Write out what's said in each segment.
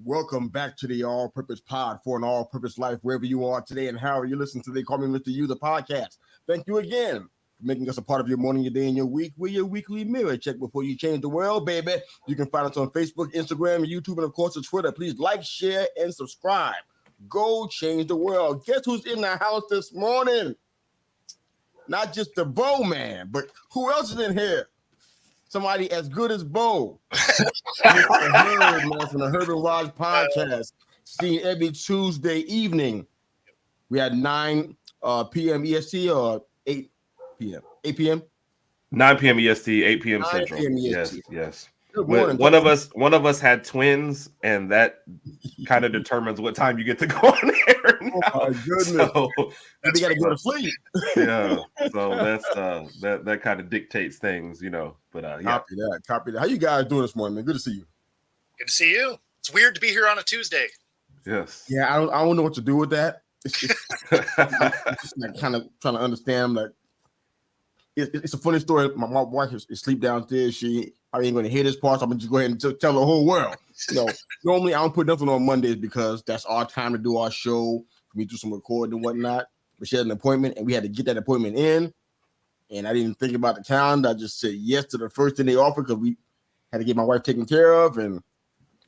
Welcome back to the All Purpose Pod for an All Purpose Life, wherever you are today and however you listen to the Call Me Mr. You, the podcast. Thank you again for making us a part of your morning, your day, and your week. We're your weekly mirror check before you change the world, baby. You can find us on Facebook, Instagram, YouTube, and of course, on Twitter. Please like, share, and subscribe. Go change the world. Guess who's in the house this morning? Not just the Bo man, but who else is in here? Somebody as good as Bo. Mr. Herb, man, from the Herb and Raj podcast, seen every Tuesday evening. We had 9 p.m. EST or 8 p.m. 8 p.m. 9 p.m. EST, 8 p.m. Central. Yes. One of us had twins, and that kind of determines what time you get to go on air. Now. Oh my goodness! So, we got to go to sleep. Yeah, so that's that kind of dictates things, But yeah, copy that. How you guys doing this morning, man? Good to see you. Good to see you. It's weird to be here on a Tuesday. Yes. Yeah, I don't know what to do with that. It's just like kind of trying to understand. Like, it's a funny story. My wife is asleep downstairs. I ain't going to hear this part, so I'm going to just go ahead and tell the whole world. Normally I don't put nothing on Mondays because that's our time to do our show. We do some recording and whatnot. But she had an appointment, and we had to get that appointment in. And I didn't think about the calendar. I just said yes to the first thing they offered because we had to get my wife taken care of, and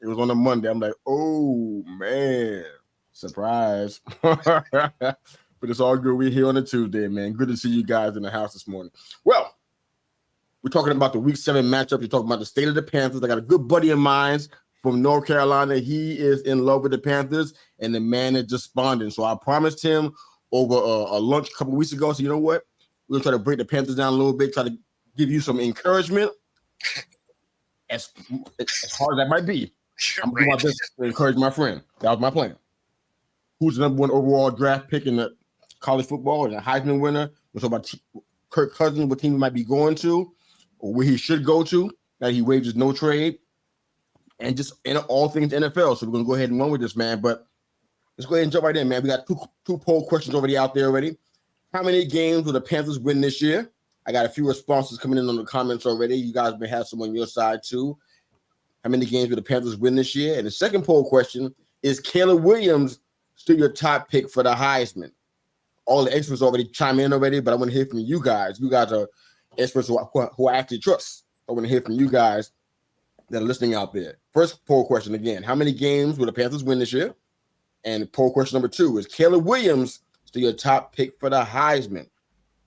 it was on a Monday. I'm like, oh, man, surprise. But it's all good. We're here on a Tuesday, man. Good to see you guys in the house this morning. Well, we're talking about the Week 7 matchup. You're talking about the state of the Panthers. I got a good buddy of mine from North Carolina. He is in love with the Panthers, and the man is despondent. So I promised him over a lunch a couple weeks ago. So you know what? We're going to try to break the Panthers down a little bit, try to give you some encouragement, as hard as that might be. I'm going to do my best to encourage my friend. That was my plan. Who's the number 1 overall draft pick in the college football and a Heisman winner? We're talking about Kirk Cousins, what team he might be going to, or where he should go to, that he waived his no trade, and just in all things NFL. So we're going to go ahead and run with this, man. But let's go ahead and jump right in, man. We got two poll questions already out there already. How many games will the Panthers win this year? I got a few responses coming in on the comments already. You guys may have some on your side too. How many games will the Panthers win this year? And the second poll question is Caleb Williams still your top pick for the Heisman? All the experts already chime in already, but I want to hear from you guys. You guys are experts who I actually trust. I want to hear from you guys that are listening out there. First poll question again, how many games will the Panthers win this year? And poll question number 2 is Caleb Williams still your top pick for the Heisman?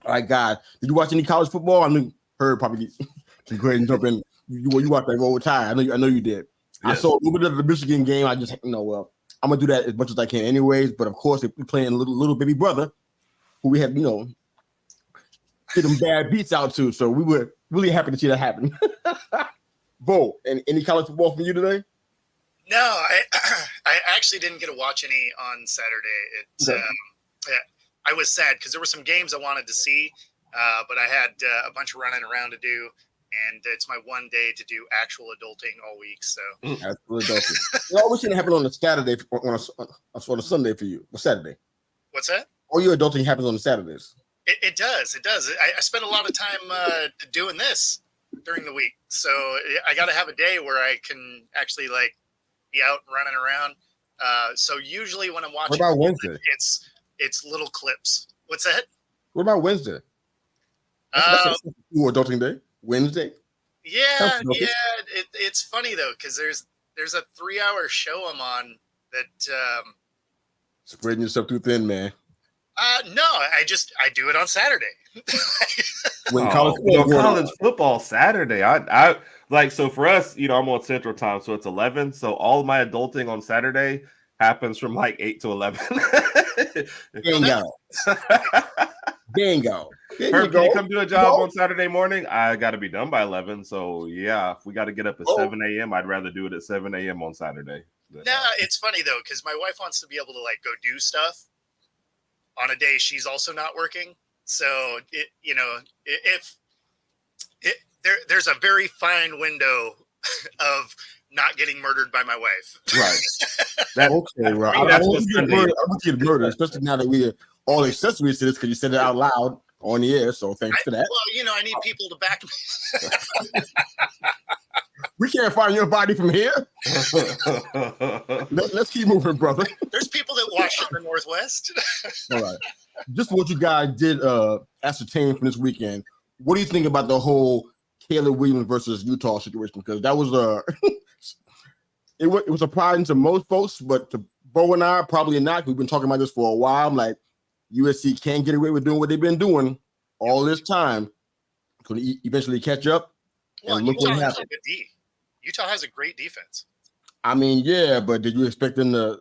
All right, guys. Did you watch any college football? I knew Herb probably can go ahead and jump in. You watched that Roll Tide. I know you did. Yes. I saw a little bit of the Michigan game. I just I'm gonna do that as much as I can anyways. But of course, if we're playing little baby brother, who we have, get them bad beats out to. So we were really happy to see that happen. Bo, any college football from you today? No, I actually didn't get to watch any on Saturday. I was sad because there were some games I wanted to see, but I had a bunch of running around to do, and it's my one day to do actual adulting all week. So actual adulting. It always shouldn't happen on a Saturday, on a Sunday for you. Or Saturday. What's that? All your adulting happens on the Saturdays. It does. I spend a lot of time doing this during the week, so I got to have a day where I can actually be out and running around. So usually when I'm watching, what about Wednesday? It's little clips. What's that? What about Wednesday? That's a adulting day. Wednesday. Yeah. It's funny though because there's a 3-hour show I'm on that. Spreading yourself too thin, man. No, I do it on Saturday. When college football Saturday, I so for us, I'm on Central Time, so it's 11. So all of my adulting on Saturday happens from 8 to 11. Bingo. Herb, can you come do a job on Saturday morning? I got to be done by 11. So yeah, if we got to get up at 7 a.m., I'd rather do it at 7 a.m. on Saturday. But, it's funny though because my wife wants to be able to go do stuff on a day she's also not working. So there's a very fine window of not getting murdered by my wife. Right. That's okay, bro. I want you to murder, especially now that we are all accessories to this because you said it out loud on the air. So thanks for that. Well, I need people to back me. We can't find your body from here. Let's keep moving, brother. There's people that watch in the Northwest. All right. Just what you guys did ascertain from this weekend, what do you think about the whole Caleb Williams versus Utah situation? Because that was it was surprising to most folks, but to Bo and I, probably not. We've been talking about this for a while. I'm like, USC can't get away with doing what they've been doing all this time. Could eventually catch up. Well, and look what happened. Utah has a great defense. I mean, yeah, but did you expect them to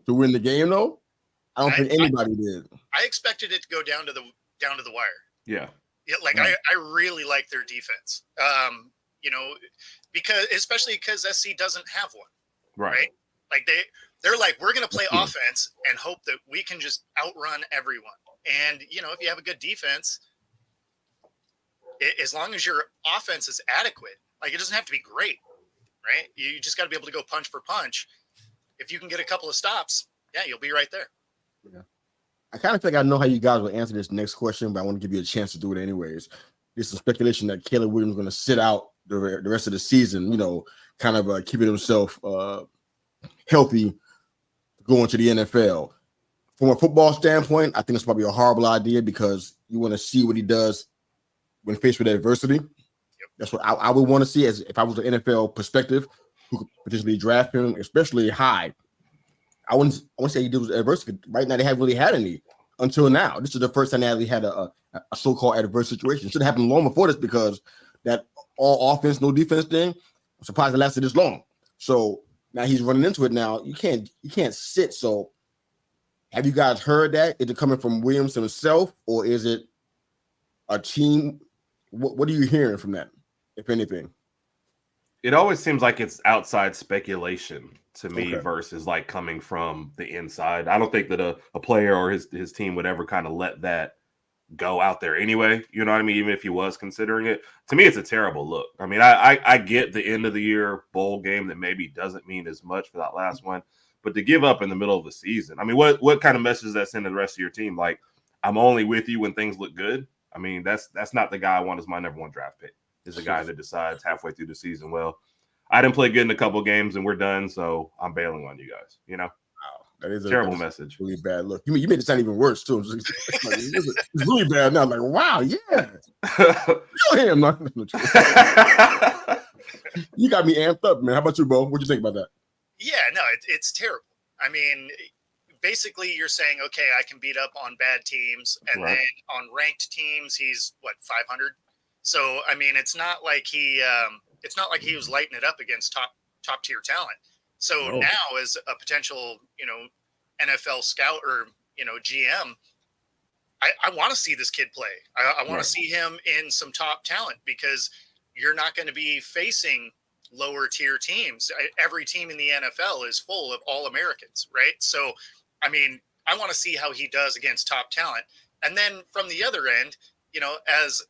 win the game though? I don't think anybody did. I expected it to go down to the wire. Yeah. Yeah, like I really like their defense. Especially because SC doesn't have one. Right? Like they're like, we're gonna play offense and hope that we can just outrun everyone. And if you have a good defense, as long as your offense is adequate, like it doesn't have to be great, right? You just got to be able to go punch for punch. If you can get a couple of stops, yeah, you'll be right there. Yeah. I kind of think I know how you guys will answer this next question, but I want to give you a chance to do it anyways. There's some speculation that Caleb Williams is going to sit out the rest of the season, kind of keeping himself healthy going to the NFL. From a football standpoint, I think it's probably a horrible idea because you want to see what he does when faced with adversity. Yep. That's what I would want to see as if I was an NFL perspective who could potentially draft him, especially high. I want to say he deals with adversity. Right now, they haven't really had any until now. This is the first time they actually had a so-called adverse situation. It should have happened long before this because that all offense, no defense thing, I'm surprised it lasted this long. So now he's running into it now. You can't sit. So have you guys heard that? Is it coming from Williams himself or is it a team? What are you hearing from that, if anything? It always seems like it's outside speculation to me versus like coming from the inside. I don't think that a player or his team would ever kind of let that go out there anyway. You know what I mean? Even if he was considering it. To me, it's a terrible look. I mean, I get the end of the year bowl game that maybe doesn't mean as much for that last one, but to give up in the middle of the season, I mean, what kind of message does that send to the rest of your team? Like, I'm only with you when things look good. I mean, that's not the guy I want as my number one draft pick. Is the guy that decides halfway through the season, well, I didn't play good in a couple of games and we're done, so I'm bailing on you guys. Wow, that is a terrible message. Really bad look. You made it sound even worse too. It's really bad now. I'm like, wow, yeah. Kill him. You got me amped up, man. How about you, Bo? What do you think about that? Yeah, no, it's terrible. I mean, basically, you're saying, okay, I can beat up on bad teams, and then on ranked teams, he's 500. So, I mean, it's not like he was lighting it up against top tier talent. So now, as a potential, NFL scout or GM, I want to see this kid play. I want to see him in some top talent because you're not going to be facing lower tier teams. Every team in the NFL is full of all Americans, right? So, I mean, I want to see how he does against top talent. And then from the other end, as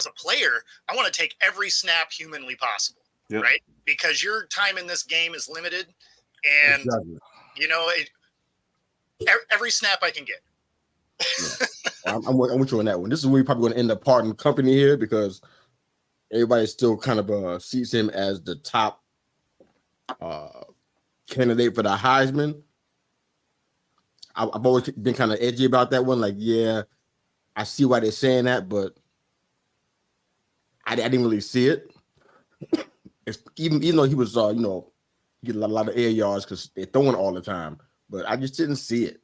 a player, I want to take every snap humanly possible, right? Because your time in this game is limited, and every snap I can get. I'm with you on that one. This is where you're probably going to end up parting company here because everybody still kind of sees him as the top candidate for the Heisman. I've always been kind of edgy about that one. Like, yeah, I see why they're saying that, but I didn't really see it. Even though he was, he get a lot of air yards because they're throwing all the time, but I just didn't see it.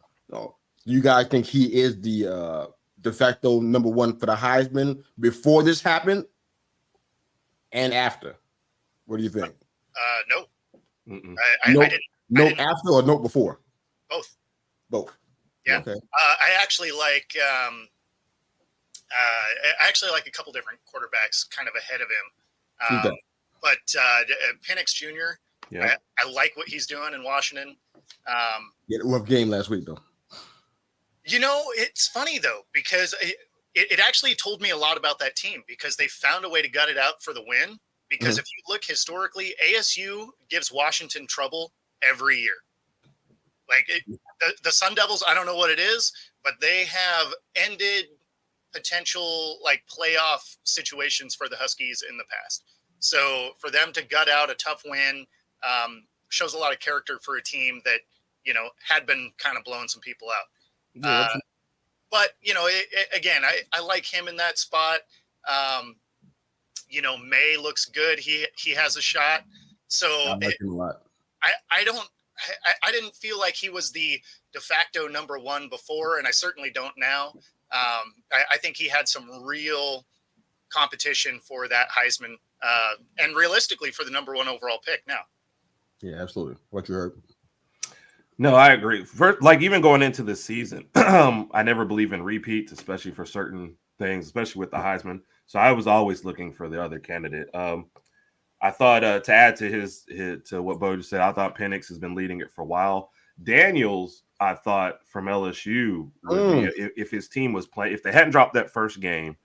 You guys think he is the de facto number one for the Heisman before this happened and after? What do you think? No. Note after or note before? Both. Yeah. Okay. I actually like a couple different quarterbacks kind of ahead of him. But Penix Jr., I like what he's doing in Washington. Rough game last week, though. It's funny, though, because it actually told me a lot about that team because they found a way to gut it out for the win. Because if you look historically, ASU gives Washington trouble every year. Like the Sun Devils, I don't know what it is, but they have ended potential like playoff situations for the Huskies in the past. So for them to gut out a tough win shows a lot of character for a team that, had been kind of blowing some people out. Yeah, But, again, I like him in that spot. May looks good. He has a shot. So I like him a lot. I didn't feel like he was the de facto number one before, and I certainly don't now. I think he had some real competition for that Heisman, and realistically for the number one overall pick now. Yeah, absolutely. What you heard? No, I agree. Even going into this season, I never believe in repeats, especially for certain things, especially with the Heisman. So I was always looking for the other candidate. I thought to add to what Bo just said, I thought Penix has been leading it for a while. Daniels, I thought from LSU would be if his team was playing, if they hadn't dropped that first game,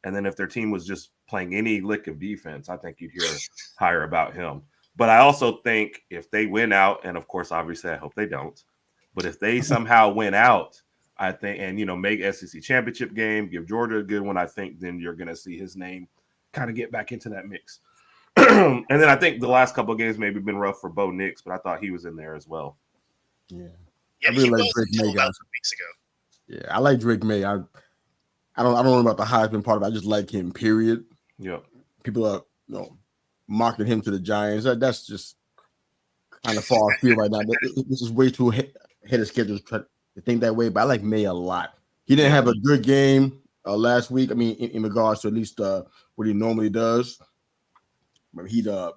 and then if their team was just playing any lick of defense, I think you'd hear higher about him. But I also think if they win out, and of course, obviously, I hope they don't, but if they somehow win out, I think, and make SEC championship game, give Georgia a good one, I think then you're going to see his name kind of get back into that mix. And then I think the last couple of games maybe been rough for Bo Nix, but I thought he was in there as well. Yeah, I really like Drake May about 2 weeks ago. Yeah, I like Drake May. I don't know about the Heisman part of it. I just like him. Period. Yeah, people are marking him to the Giants. That's just kind of far afield right now. This is way too ahead of schedule to think that way. But I like May a lot. He didn't have a good game last week. I mean, in regards to at least what he normally does. He threw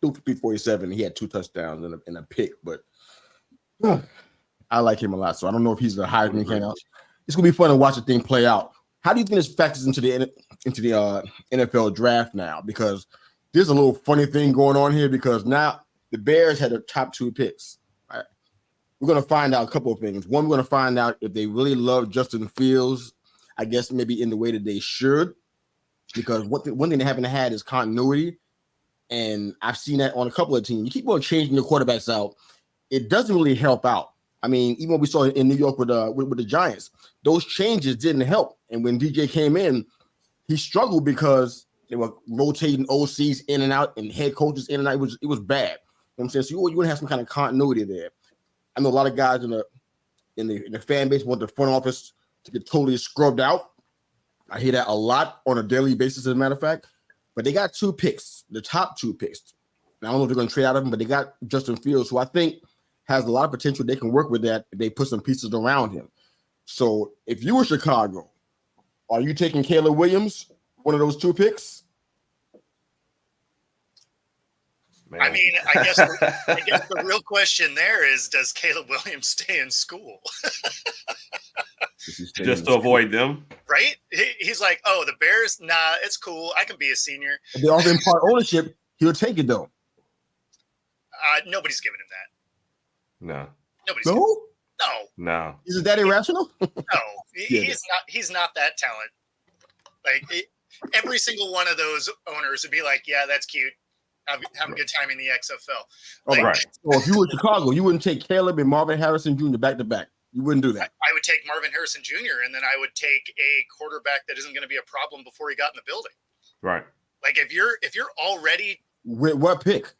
347. He had 2 touchdowns and a pick, but I like him a lot. So I don't know if he's a Heisman candidate. It's gonna be fun to watch the thing play out. How do you think this factors into the NFL draft now? Because there's a little funny thing going on here. Because now the Bears had the top 2 picks. Right? We're gonna find out a couple of things. One, we're gonna find out if they really love Justin Fields. I guess maybe in the way that they should. Because one thing they haven't had is continuity. And I've seen that on a couple of teams. You keep on changing your quarterbacks out. It doesn't really help out. I mean, even what we saw in New York with the Giants, those changes didn't help. And when DJ came in, he struggled because they were rotating OCs in and out and head coaches in and out. It was bad. You know what I'm saying? So you want to have some kind of continuity there. I know a lot of guys in the fan base want the front office to get totally scrubbed out. I hear that a lot on a daily basis, as a matter of fact. But they got 2 picks, the top 2 picks. And I don't know if they're going to trade out of them, but they got Justin Fields, who I think has a lot of potential. They can work with that if they put some pieces around him. So if you were Chicago, are you taking Caleb Williams, one of those 2 picks? Man. I mean, I guess the real question there is, does Caleb Williams stay in school? Just to avoid them? Right? He's like, oh, the Bears? Nah, it's cool. I can be a senior. If they offer him part ownership, he'll take it, though. Nobody's giving him that. No. Nobody's No. Is it that irrational? No. He's not that talent. Like, every single one of those owners would be like, yeah, that's cute. Have a good time in the XFL. Like, right. So if you were Chicago, you wouldn't take Caleb and Marvin Harrison Jr. back to back. You wouldn't do that. I would take Marvin Harrison Jr. and then I would take a quarterback that isn't going to be a problem before he got in the building. Right. Like if you're already with what pick?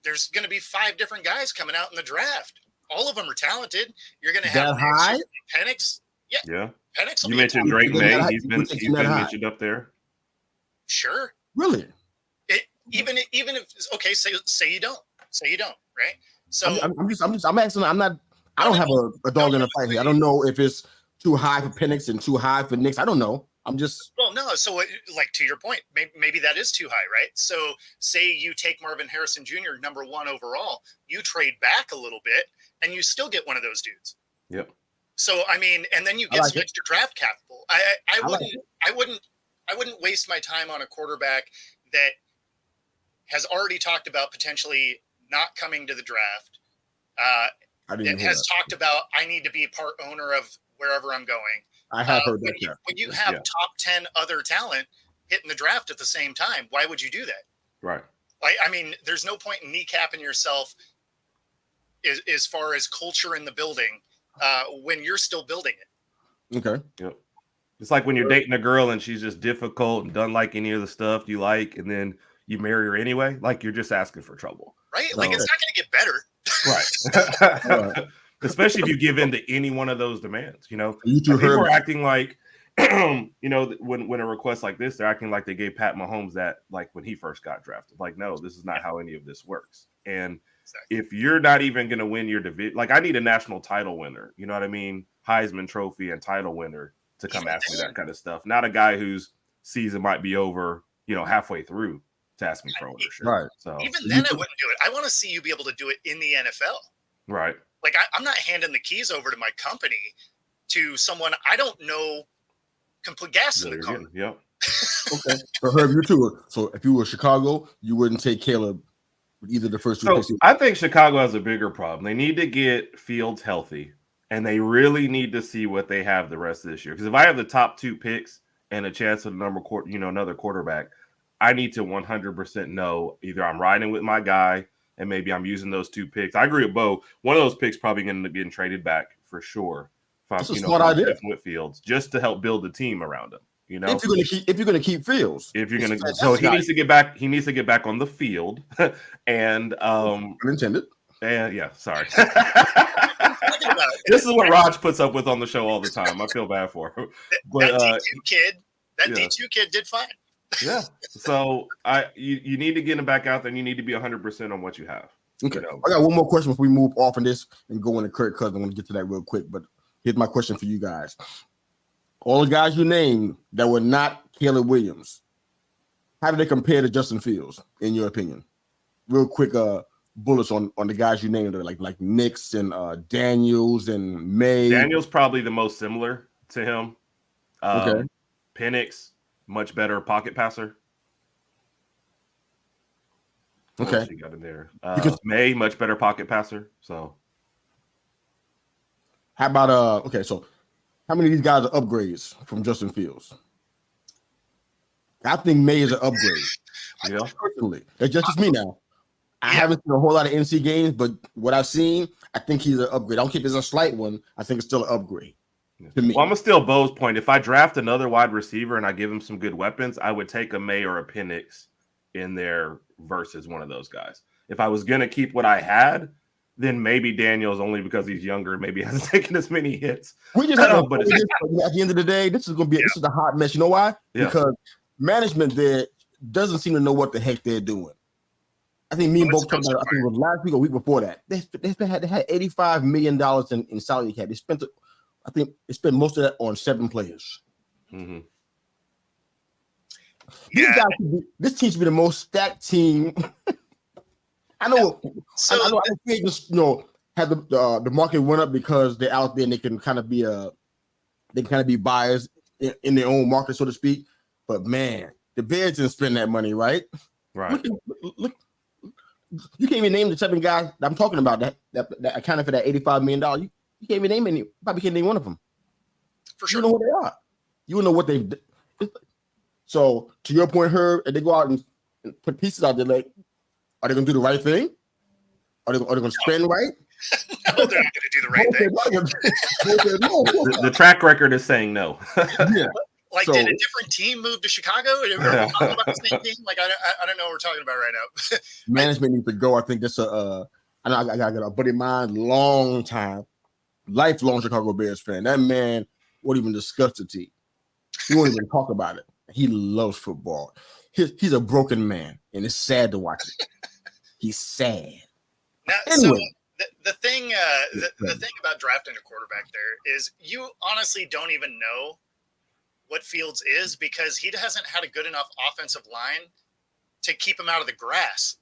There's going to be 5 different guys coming out in the draft. All of them are talented. You're going to have have high Penix. Yeah. Penix. You mentioned Drake May. He's been mentioned up there. Sure. Really? Even if okay, say you don't, right? So I'm asking. I don't have a dog in the fight here. I don't know if it's too high for Penix and too high for Nix. I don't know. I'm just. Well, no. So, like to your point, maybe that is too high, right? So, say you take Marvin Harrison Jr. number 1 overall, you trade back a little bit, and you still get one of those dudes. Yep. So, I mean, and then you get some extra draft capital. I wouldn't waste my time on a quarterback that has already talked about potentially not coming to the draft. That has talked about I need to be a part owner of wherever I'm going. I have heard that. When you have top 10 other talent hitting the draft at the same time, why would you do that? Right. I mean, there's no point in kneecapping yourself as far as culture in the building when you're still building it. Okay. Yep. It's like when you're dating a girl and she's just difficult and doesn't like any of the stuff you like, and then you marry her anyway. Like you're just asking for trouble, right? Like it's not going to get better, right? Especially if you give in to any one of those demands. People are acting like, when a request like this, they're acting like they gave Pat Mahomes that, like when he first got drafted. Like, no, this is not how any of this works. And if you're not even going to win your division, like I need a national title winner. You know what I mean? Heisman Trophy and title winner to come ask me that kind of stuff. Not a guy whose season might be over, halfway through to ask me for ownership. Right. So even then, I wouldn't do it. I want to see you be able to do it in the NFL. Right. Like I'm not handing the keys over to my company to someone I don't know can put gas in the car. Yep. Okay. So Herb, you too. So if you were Chicago, you wouldn't take Caleb with either the first two picks. I think Chicago has a bigger problem. They need to get Fields healthy, and they really need to see what they have the rest of this year. Because if I have the top 2 picks and a chance of another quarterback, I need to 100% know either I'm riding with my guy and maybe I'm using those 2 picks. I agree with Bo. One of those picks probably going to end up getting traded back for sure. That's a smart idea. With Fields, just to help build the team around him. If you're gonna keep Fields, so he needs to get back. He needs to get back on the field, and unintended. And yeah, sorry. This is what Raj puts up with on the show all the time. I feel bad for him. But that D2 kid did fine. Yeah. So you need to get him back out there, and you need to be 100% on what you have. Okay. I got one more question before we move off on this and go into Kirk Cousins. I'm going to get to that real quick, but here's my question for you guys. All the guys you named that were not Caleb Williams, how do they compare to Justin Fields, in your opinion? Real quick bullets on the guys you named, like Nix and Daniels and May. Daniels probably the most similar to him. Okay. Penix, much better pocket passer. Okay. You got in there. May, much better pocket passer. So how about okay, so how many of these guys are upgrades from Justin Fields? I think May is an upgrade. Personally. That's just me now. I haven't seen a whole lot of NC games, but what I've seen, I think he's an upgrade. I don't think it's a slight one. I think it's still an upgrade to me. Well, I'm going to steal Bo's point. If I draft another wide receiver and I give him some good weapons, I would take a May or a Penix in there versus one of those guys. If I was going to keep what I had, then maybe Daniels, only because he's younger, maybe hasn't taken as many hits. We just at the end of the day, this is a hot mess. You know why? Yeah. Because management there doesn't seem to know what the heck they're doing. I think me and both talked about it, I think it was last week or week before that. They had $85 million in salary cap. They spent most of that on 7 players. Mm-hmm. This team should be the most stacked team. I know. I think just have the market went up because they're out there and they can kind of be buyers in their own market, so to speak. But man, the Bears didn't spend that money, right? Right. Look, you can't even name the 7 guys that I'm talking about that accounted for that $85 million. You can't even name any. Probably can't name one of them. For sure. You know who they are. You know what they've done. So to your point, Herb, if they go out and put pieces out there, like, are they going to do the right thing? Are they going to spend right? No, they're not going to do the right thing. The track record is saying no. Yeah. Like, did a different team move to Chicago? Are we talking about the same team? Like, I don't know what we're talking about right now. Management needs to go. I think that's I know I got a buddy of mine, lifelong Chicago Bears fan. That man won't even discuss the team. He won't even talk about it. He loves football. He's a broken man, and it's sad to watch it. He's sad. Now, anyway. So the thing about drafting a quarterback there is you honestly don't even know what Fields is because he hasn't had a good enough offensive line to keep him out of the grass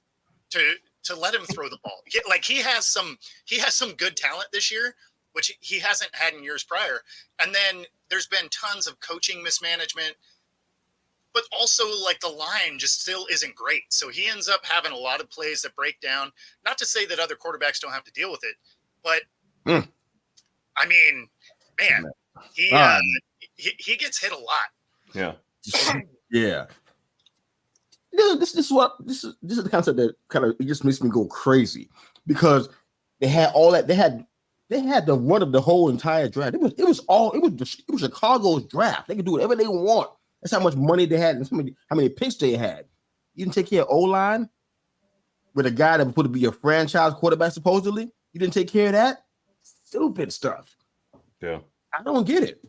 to let him throw the ball. He has some good talent this year, which he hasn't had in years prior. And then there's been tons of coaching mismanagement, but also like the line just still isn't great. So he ends up having a lot of plays that break down. Not to say that other quarterbacks don't have to deal with it, but I mean, man, he gets hit a lot. Yeah. Yeah. This is the concept that kind of it just makes me go crazy because they had all that. They had They had the run of the whole entire draft. It was Chicago's draft. They could do whatever they want. That's how much money they had and how many picks they had. You didn't take care of O-line with a guy that was supposed to be a franchise quarterback, supposedly. You didn't take care of that. Stupid stuff. Yeah. I don't get it.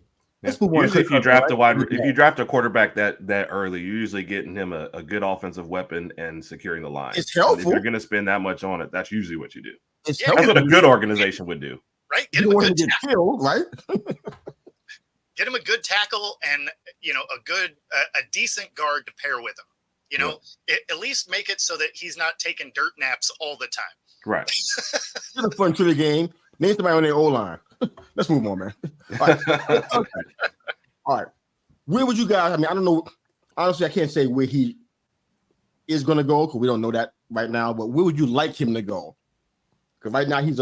Usually, if you draft a quarterback that early, you're usually getting him a good offensive weapon and securing the line. It's helpful. And if you're going to spend that much on it, that's usually what you do. That's what a good organization would do. Right? Get him a good tackle, right? Get him a good tackle and a decent guard to pair with him. At least make it so that he's not taking dirt naps all the time. Right. It's a fun trivia game. Name somebody on their O-line. Let's move on, man. All right. All right. Where would you guys? I mean, I don't know. Honestly, I can't say where he is going to go because we don't know that right now. But where would you like him to go? Because right now he's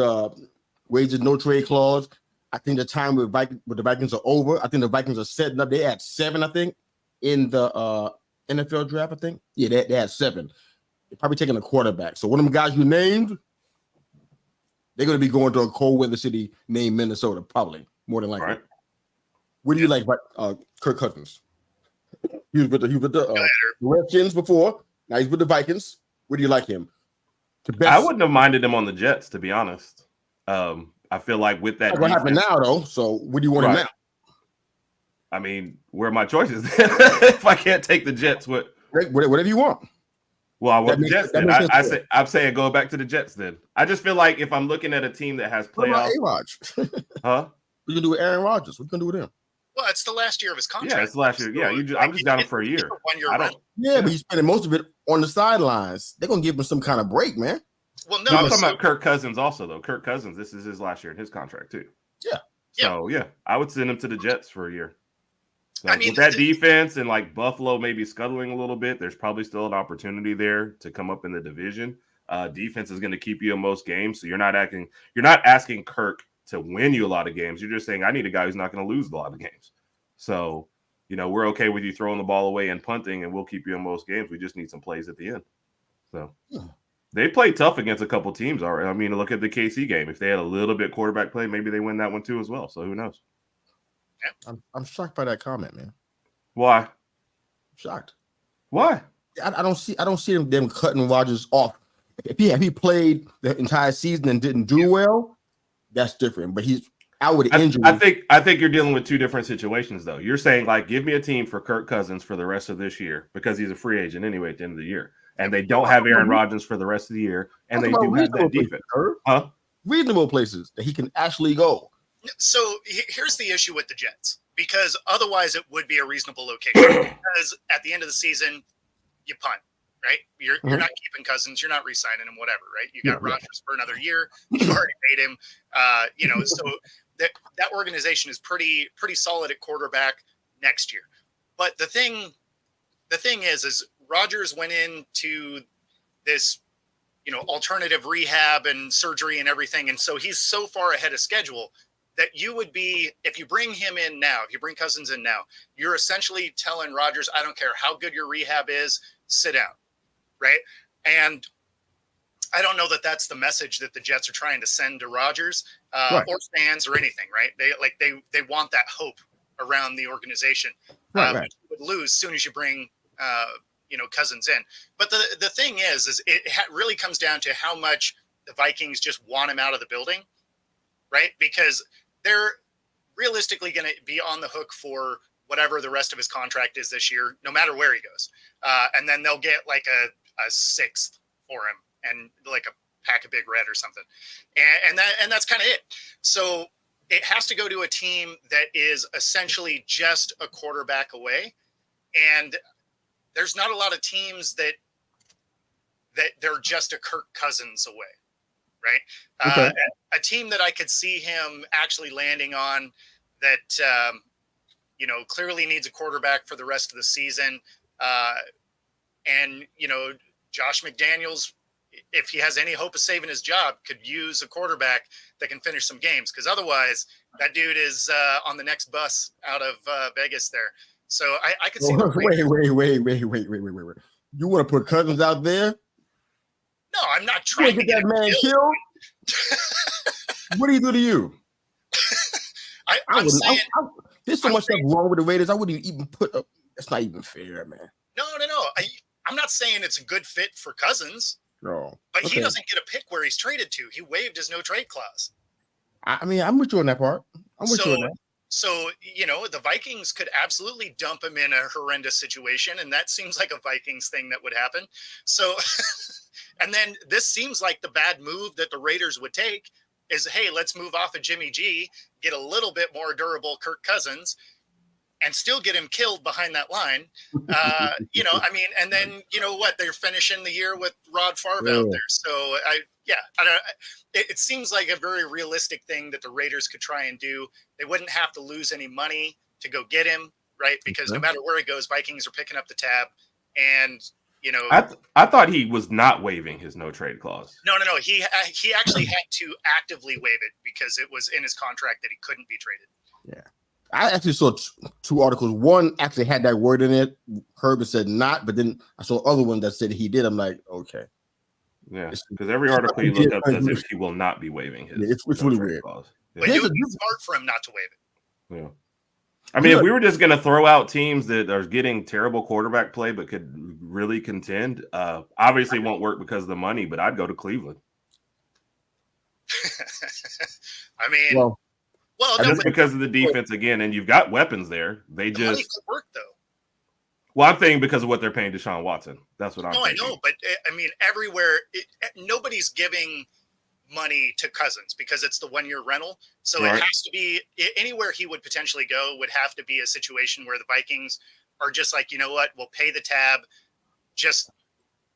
wages no trade clause. I think the time with the Vikings are over. I think the Vikings are setting up. They had 7, I think, in the NFL draft. I think, yeah, they had 7. They're probably taking a quarterback. So one of them guys you named, they're going to be going to a cold weather city named Minnesota, probably more than likely. Right. What do you like about Kirk Cousins? He was with the Redskins before. Now he's with the Vikings. Where do you like him? I wouldn't have minded him on the Jets, to be honest. I feel like with that, what happened now, though? So where do you want him now? I mean, where are my choices? If I can't take the Jets, whatever you want. Well, I want the Jets. Then. I'm saying go back to the Jets. Then I just feel like if I'm looking at a team that has playoffs, huh? What you can do with Aaron Rodgers? What you can do with him? Well, it's the last year of his contract. Yeah, it's the last year. Yeah, I'm just down for a year. But he's spending most of it on the sidelines. They're gonna give him some kind of break, man. Well, no, I'm talking about Kirk Cousins also, though. Kirk Cousins, this is his last year in his contract too. Yeah. So I would send him to the Jets for a year. So I mean, with that defense and like Buffalo maybe scuttling a little bit, there's probably still an opportunity there to come up in the division. Defense is going to keep you in most games, so you're not asking Kirk to win you a lot of games. You're just saying I need a guy who's not going to lose a lot of games. So we're okay with you throwing the ball away and punting, and we'll keep you in most games. We just need some plays at the end. So they played tough against a couple teams already. I mean, look at the KC game. If they had a little bit quarterback play, maybe they win that one too as well. So who knows? I'm shocked by that comment, man. Why? I'm shocked. Why? I don't see them cutting Rodgers off. If he played the entire season and didn't do well, that's different. But he's out with injury. I think you're dealing with two different situations, though. You're saying like, give me a team for Kirk Cousins for the rest of this year because he's a free agent anyway at the end of the year, and they don't have Aaron Rodgers for the rest of the year, and they do have that defense. Reasonable places that he can actually go. So here's the issue with the Jets, because otherwise it would be a reasonable location. Because at the end of the season, you punt, right? You're not keeping Cousins, you're not re-signing him, whatever, right? You got Rodgers for another year. You've already paid him. So that organization is pretty solid at quarterback next year. But the thing is Rodgers went into this, alternative rehab and surgery and everything, and so he's so far ahead of schedule that you would be, if you bring him in now, if you bring Cousins in now, you're essentially telling Rodgers, I don't care how good your rehab is, sit down, right? And I don't know that that's the message that the Jets are trying to send to Rodgers or fans or anything, right? They want that hope around the organization. But you would lose as soon as you bring Cousins in. But the thing is it really comes down to how much the Vikings just want him out of the building, right? Because they're realistically going to be on the hook for whatever the rest of his contract is this year, no matter where he goes. And then they'll get like a sixth for him and like a pack of Big Red or something. And that's kind of it. So it has to go to a team that is essentially just a quarterback away. And there's not a lot of teams that they're just a Kirk Cousins away. Right. Okay. A team that I could see him actually landing on that, clearly needs a quarterback for the rest of the season. And Josh McDaniels, if he has any hope of saving his job, could use a quarterback that can finish some games. Because otherwise that dude is on the next bus out of Vegas there. So I could see. Wait. You want to put Cousins out there? No, I'm not trying to get that man killed. What do you do to you? I'm saying there's so much stuff wrong with the Raiders. I wouldn't even put up. That's not even fair, man. No. I'm not saying it's a good fit for Cousins. No, but he doesn't get a pick where he's traded to. He waived his no trade clause. I mean, I'm with you on that part. I'm with you on that. So, the Vikings could absolutely dump him in a horrendous situation, and that seems like a Vikings thing that would happen. So, and then this seems like the bad move that the Raiders would take is, hey, let's move off of Jimmy G, get a little bit more durable Kirk Cousins, and still get him killed behind that line. And then, they're finishing the year with Rod Favre out there. So, it seems like a very realistic thing that the Raiders could try and do. They wouldn't have to lose any money to go get him, right? Because no matter where he goes, Vikings are picking up the tab. And, I thought he was not waiving his no trade clause. No. He actually had to actively waive it because it was in his contract that he couldn't be traded. Yeah. I actually saw two articles. One actually had that word in it. Herbert said not, but then I saw other one that said he did. I'm like, okay. Yeah, because every article you look up says he will not be waiving his. Yeah, it's really weird. Clause. Yeah. But it would be smart for him not to waive it. Yeah. I mean, if we were just going to throw out teams that are getting terrible quarterback play but could really contend, obviously it won't work because of the money, but I'd go to Cleveland. I mean, just because of the defense again, and you've got weapons there. The money could work though. Well, I'm thinking because of what they're paying Deshaun Watson. That's what I'm thinking. I know, but I mean, everywhere, nobody's giving money to Cousins because it's the 1 year rental. So It has to be anywhere he would potentially go would have to be a situation where the Vikings are just like, you know what, we'll pay the tab, just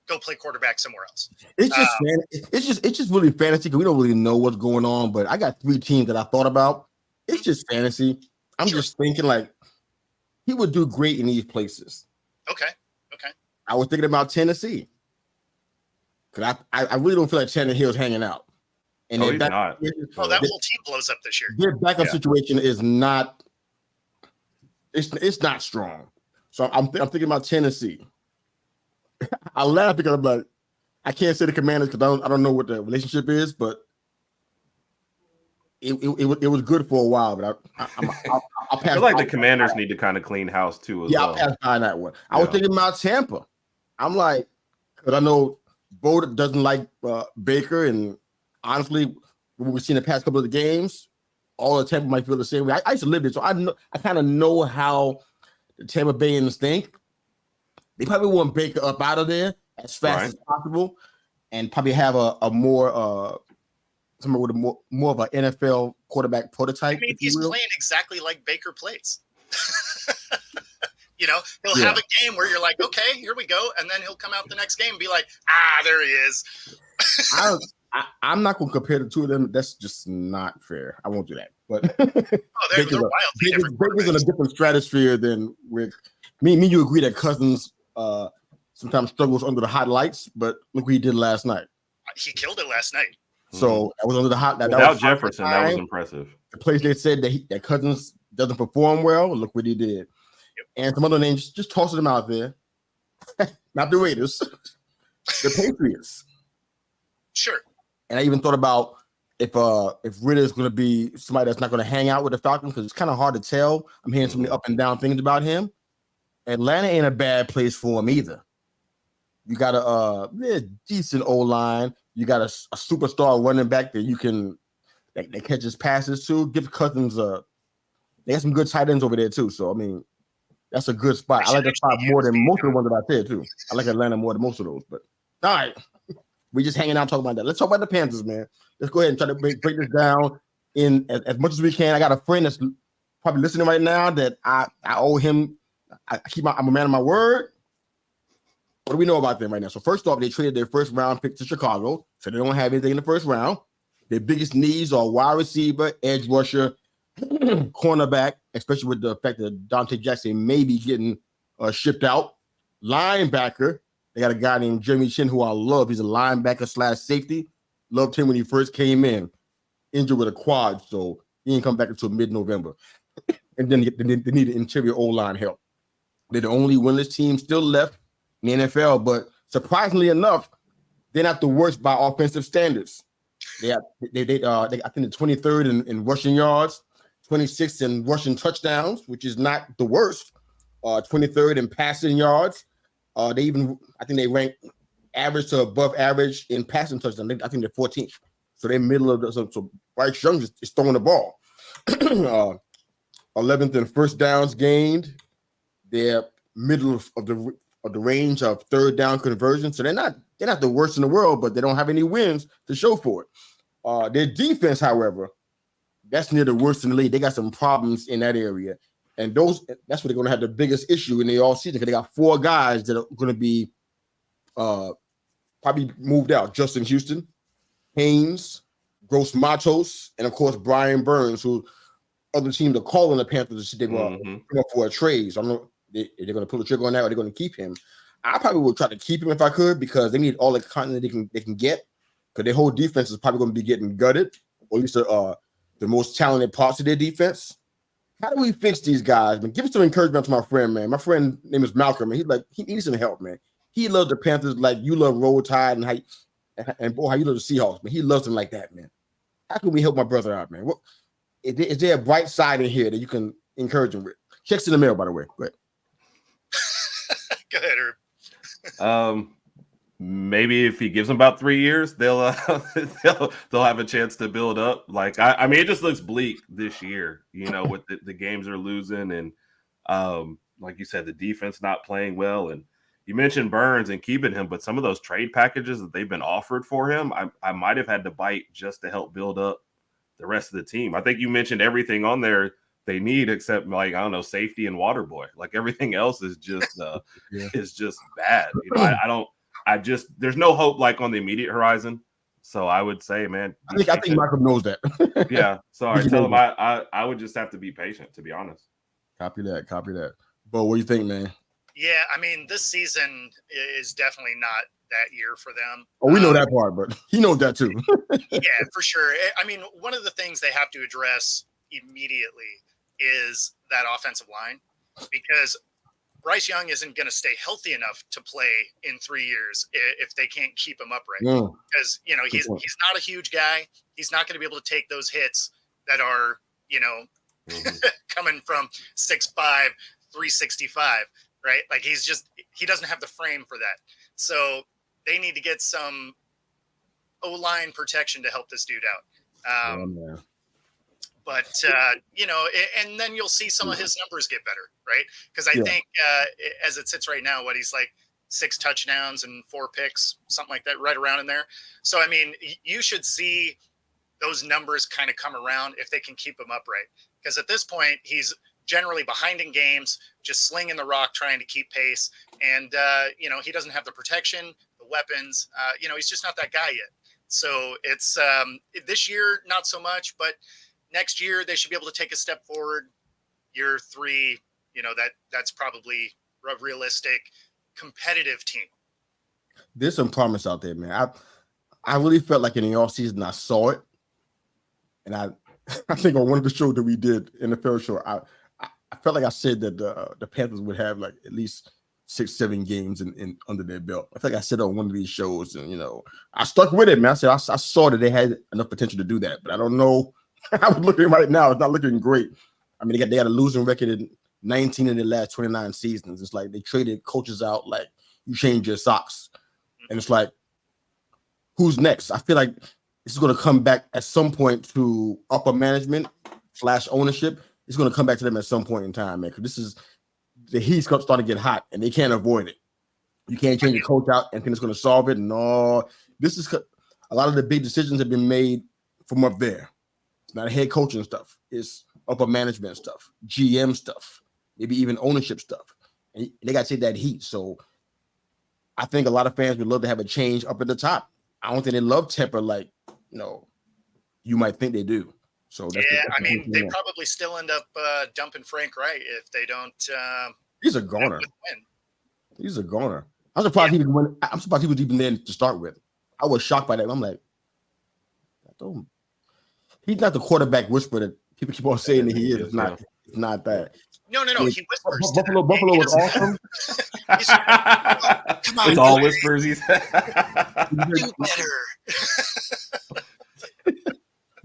go play quarterback somewhere else. It's just really fantasy because we don't really know what's going on. But I got 3 teams that I thought about. It's just fantasy. I'm just thinking like he would do great in these places. Okay. I was thinking about Tennessee because I really don't feel like Tannehill's hanging out. And he's not. That whole team blows up this year. Their backup situation is not. It's not strong. So I'm thinking about Tennessee. I laugh because I'm like, I can't say the Commanders because I don't know what the relationship is, but it was good for a while. But I'll pass. I feel like the Commanders need to kind of clean house too. I'll pass by that one. I was thinking about Tampa. I'm like, because I know Bo doesn't like Baker, and honestly, what we've seen the past couple of the games, all the Tampa might feel the same way. I used to live there, so I kind of know how the Tampa Bayans think. They probably want Baker up out of there as fast as possible, and probably have a more somebody with a more of an NFL quarterback prototype. I mean, he's playing exactly like Baker plays. He'll have a game where you're like, okay, here we go, and then he'll come out the next game and be like, there he is. I'm not going to compare the two of them. That's just not fair. I won't do that. But they're wildly different. Baker's in a different stratosphere than with me. You agree that Cousins sometimes struggles under the hot lights, but look what he did last night. He killed it last night. So that was under the hot. Without Jefferson, that was impressive. The place they said that Cousins doesn't perform well. Look what he did. Yep. And some other names, just tossing them out there. Not the Raiders, the Patriots. Sure. And I even thought about if Ridder's going to be somebody that's not going to hang out with the Falcons because it's kind of hard to tell. I'm hearing so many up and down things about him. Atlanta ain't a bad place for him either. You got a decent O-line. You got a superstar running back that you can that catches passes to. Give Cousins they got some good tight ends over there too. So I mean, that's a good spot. I like that spot more than most of the ones that I said too. I like Atlanta more than most of those. But all right, we just hanging out talking about that. Let's talk about the Panthers, man. Let's go ahead and try to break this down in as much as we can. I got a friend that's probably listening right now that I owe him. I'm a man of my word. What do we know about them right now? So first off, they traded their first round pick to Chicago, so they don't have anything in the first round. Their biggest needs are wide receiver, edge rusher, cornerback, especially with the fact that Dante Jackson may be getting shipped out. Linebacker, they got a guy named Jeremy Chin who I love. He's a linebacker / safety. Loved him when he first came in. Injured with a quad, so he didn't come back until mid-November. And then they need interior O-line help. They're the only winless team still left in the NFL, but surprisingly enough, they're not the worst by offensive standards. They I think the 23rd in rushing yards, 26th in rushing touchdowns, which is not the worst. 23rd in passing yards. I think they rank average to above average in passing touchdowns. I think they're 14th. So they're middle of so Bryce Young is throwing the ball. 11th in first downs gained. They're middle of the range of third down conversion. So they're not the worst in the world, but they don't have any wins to show for it. Their defense, however, that's near the worst in the league. They got some problems in that area. And that's what they're going to have the biggest issue in the all season, because they got 4 guys that are going to be probably moved out. Justin Houston, Haynes, Gross Matos, and of course Brian Burns, who other teams are calling the Panthers they were up for a trade. So I don't know if they're going to pull the trigger on that or they're going to keep him. I probably would try to keep him if I could, because they need all the content they can get, because their whole defense is probably going to be getting gutted, or at least the most talented parts of their defense. How do we fix these guys? Man, give some encouragement to my friend, man. My friend name is Malcolm, and he needs some help, man. He loves the Panthers like you love Roll Tide and how you love the Seahawks, man. He loves them like that, man. How can we help my brother out, man? What is there a bright side in here that you can encourage him with? Checks in the mail, by the way. Go ahead. Go ahead, Herb. Maybe if he gives them about 3 years, they'll have a chance to build up. Like I mean, it just looks bleak this year, with the games are losing, and like you said, the defense not playing well. And you mentioned Burns and keeping him, but some of those trade packages that they've been offered for him, I might have had to bite just to help build up the rest of the team. I think you mentioned everything on there they need except, like, I don't know, safety and water boy. Like everything else is just is just bad. There's no hope like on the immediate horizon. So I would say, man, I think Michael knows that. Yeah. So I tell him I would just have to be patient, to be honest. Copy that. Bo, what do you think, man? Yeah, I mean, this season is definitely not that year for them. Oh, we know that part, but he knows that too. Yeah, for sure. I mean, one of the things they have to address immediately is that offensive line, because Bryce Young isn't going to stay healthy enough to play in 3 years if they can't keep him upright. Because, he's not a huge guy. He's not going to be able to take those hits that are, coming from 6'5", 365, right? Like he doesn't have the frame for that. So they need to get some O-line protection to help this dude out. But, and then you'll see some of his numbers get better, right? Because I think as it sits right now, he's like 6 touchdowns and 4 picks, something like that, right around in there. So, I mean, you should see those numbers kind of come around if they can keep him upright. Because at this point, he's generally behind in games, just slinging the rock, trying to keep pace. And, he doesn't have the protection, the weapons. He's just not that guy yet. So it's this year, not so much, but next year they should be able to take a step forward. Year 3, that's probably a realistic, competitive team. There's some promise out there, man. I really felt like in the off season I saw it, and I think on one of the shows that we did in the NFL show, I felt like I said that the Panthers would have like at least 6-7 games in under their belt. I think I said on one of these shows, and I stuck with it, man. I said I saw that they had enough potential to do that, but I don't know. I was looking right now; it's not looking great. I mean, they got a losing record in 19 of their last 29 seasons. It's like they traded coaches out like you change your socks, and it's like, who's next? I feel like this is going to come back at some point to upper management / ownership. It's going to come back to them at some point in time, man. Because the heat's starting to get hot, and they can't avoid it. You can't change your coach out and think it's going to solve it. No, this is a lot of the big decisions have been made from up there. It's not head coaching stuff. It's upper management stuff, GM stuff, maybe even ownership stuff. And they got to take that heat. So I think a lot of fans would love to have a change up at the top. I don't think they love Tepper like, you might think they do. So that's they probably still end up dumping Frank Wright if they don't. He's a goner. He's a goner. I'm surprised he didn't win. I'm surprised he was even there to start with. I was shocked by that. I'm like, he's not the quarterback whisperer that people keep on saying that he is. It's not that. No. He whispers. Buffalo was awesome. Come on, it's all whispers. He said. Do better.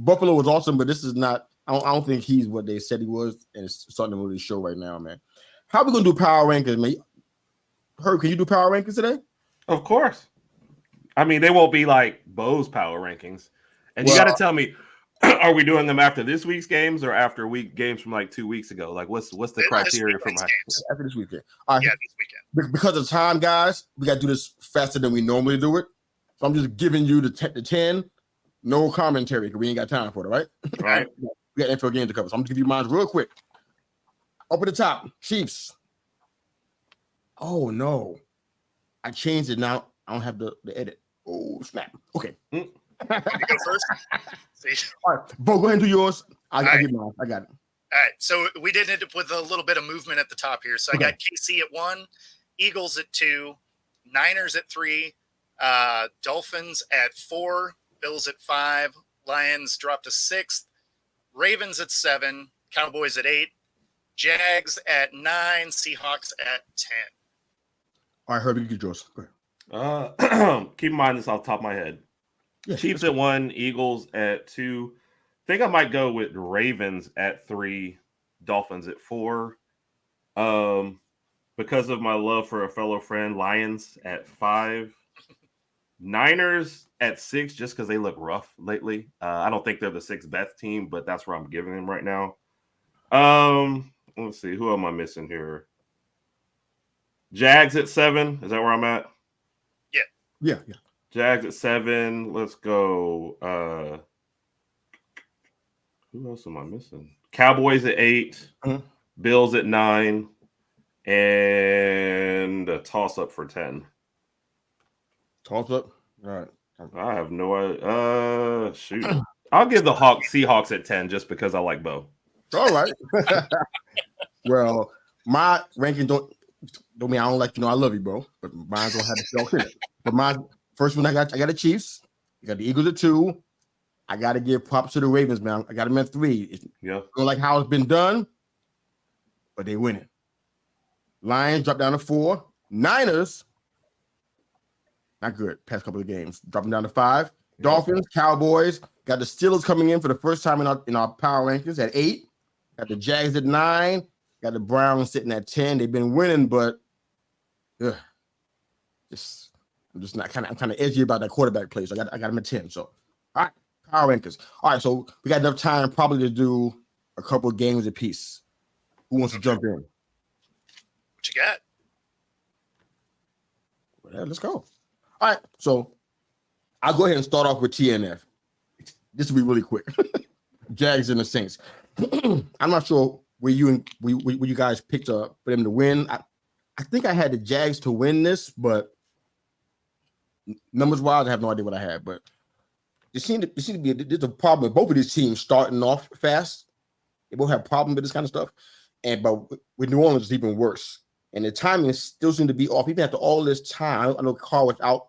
Buffalo was awesome, but this is not. I don't think he's what they said he was, and it's starting to really show right now, man. How are we gonna do power rankings, man? Herb, can you do power rankings today? Of course. I mean, they won't be like Bo's power rankings. And you got to tell me, are we doing them after this week's games or after games from like 2 weeks ago? Like, what's the criteria for after this weekend? This weekend. Because of time, guys, we got to do this faster than we normally do it. So I'm just giving you the 10. No commentary because we ain't got time for it, right? Right. We got NFL games to cover. So I'm going to give you mine real quick. Up at the top, Chiefs. Oh, no. I changed it now. I don't have the edit. Oh, snap. Okay. You go first. See? All right. Bo, go ahead and do yours. I'll get mine. I got it. All right. So we did end up with a little bit of movement at the top here. So I got KC at 1, Eagles at 2, Niners at 3, Dolphins at 4, Bills at 5, Lions dropped to 6th, Ravens at 7, Cowboys at 8, Jags at 9, Seahawks at 10. All right, Herbie, you get yours. Go ahead. Keep in mind this off the top of my head. Yeah, Chiefs at 1, Eagles at 2. I think I might go with Ravens at 3, Dolphins at 4. Because of my love for a fellow friend, Lions at 5. Niners at 6, just because they look rough lately. I don't think they're the 6th best team, but that's where I'm giving them right now. Let's see. Who am I missing here? Jags at 7. Is that where I'm at? Yeah. Jags at 7. Let's go. Who else am I missing? Cowboys at 8. Mm-hmm. Bills at 9. And a toss-up for 10. Toss-up? All right. I have no idea. Shoot. I'll give the Seahawks at 10 just because I like Bo. All right. Well, my ranking don't mean I don't like I love you, bro. But mine don't have the belt in it. But my first one I got the Chiefs. I got the Eagles at 2. I got to give props to the Ravens, man. I got them at 3. Yeah. Don't like how it's been done, but they winning. Lions dropped down to 4. Niners, not good. Past couple of games, dropping down to 5. Yeah. Dolphins, Cowboys, got the Steelers coming in for the first time in our power rankings at 8. Got the Jags at 9. Got the Browns sitting at 10. They've been winning, but I'm kind of edgy about that quarterback play. So I got them at 10. So all right, power rankings. All right, so we got enough time probably to do a couple of games apiece. Who wants to jump in? What you got? Well, let's go. All right, so I'll go ahead and start off with TNF. This will be really quick. Jags and the Saints. I'm not sure where you guys picked up for them to win. I think I had the Jags to win this, but numbers wise, I have no idea what I had. But it seemed to be there's a problem with both of these teams starting off fast. They both have problems with this kind of stuff, but with New Orleans, it's even worse. And the timing still seemed to be off, even after all this time. I know Carr was out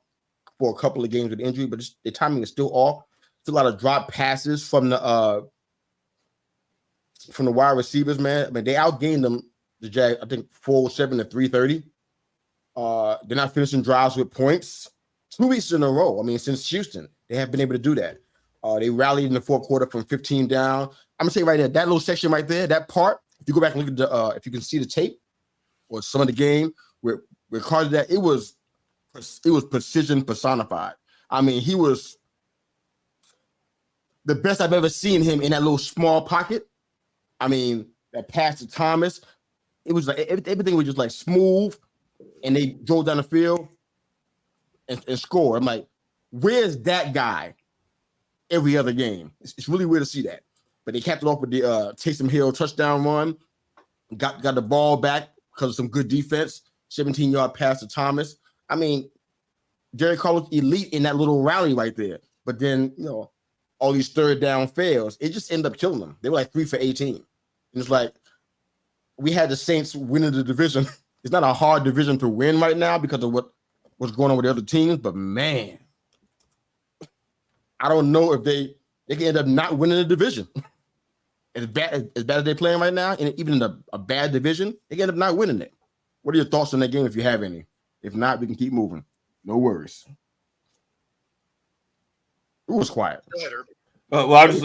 for a couple of games with injury, but the timing is still off. It's a lot of drop passes from the wide receivers, man. I mean, they outgained them, the Jags, I think 407 to 330. They're not finishing drives with points 2 weeks in a row. I mean, since Houston, they have been able to do that. They rallied in the fourth quarter from 15 down. I'm gonna say right there, that little section right there, that part. If you go back and look at if you can see the tape or some of the game where Carr did that, it was precision personified. I mean, he was the best I've ever seen him in that little small pocket. I mean, that pass to Thomas, it was like everything was just like smooth, and they drove down the field and scored. I'm like, where's that guy every other game? It's really weird to see that. But they capped it off with the Taysom Hill touchdown run, got the ball back because of some good defense, 17-yard pass to Thomas. I mean, Derek Carr was elite in that little rally right there. But then, all these third down fails, it just ended up killing them. They were like 3 for 18. And it's like, we had the Saints winning the division. It's not a hard division to win right now because of what's going on with the other teams, but man, I don't know if they can end up not winning the division. As bad as they're playing right now, and even in a bad division, they can end up not winning it. What are your thoughts on that game if you have any? If not, we can keep moving. No worries. It was quiet. Go ahead, Herb. Well, I just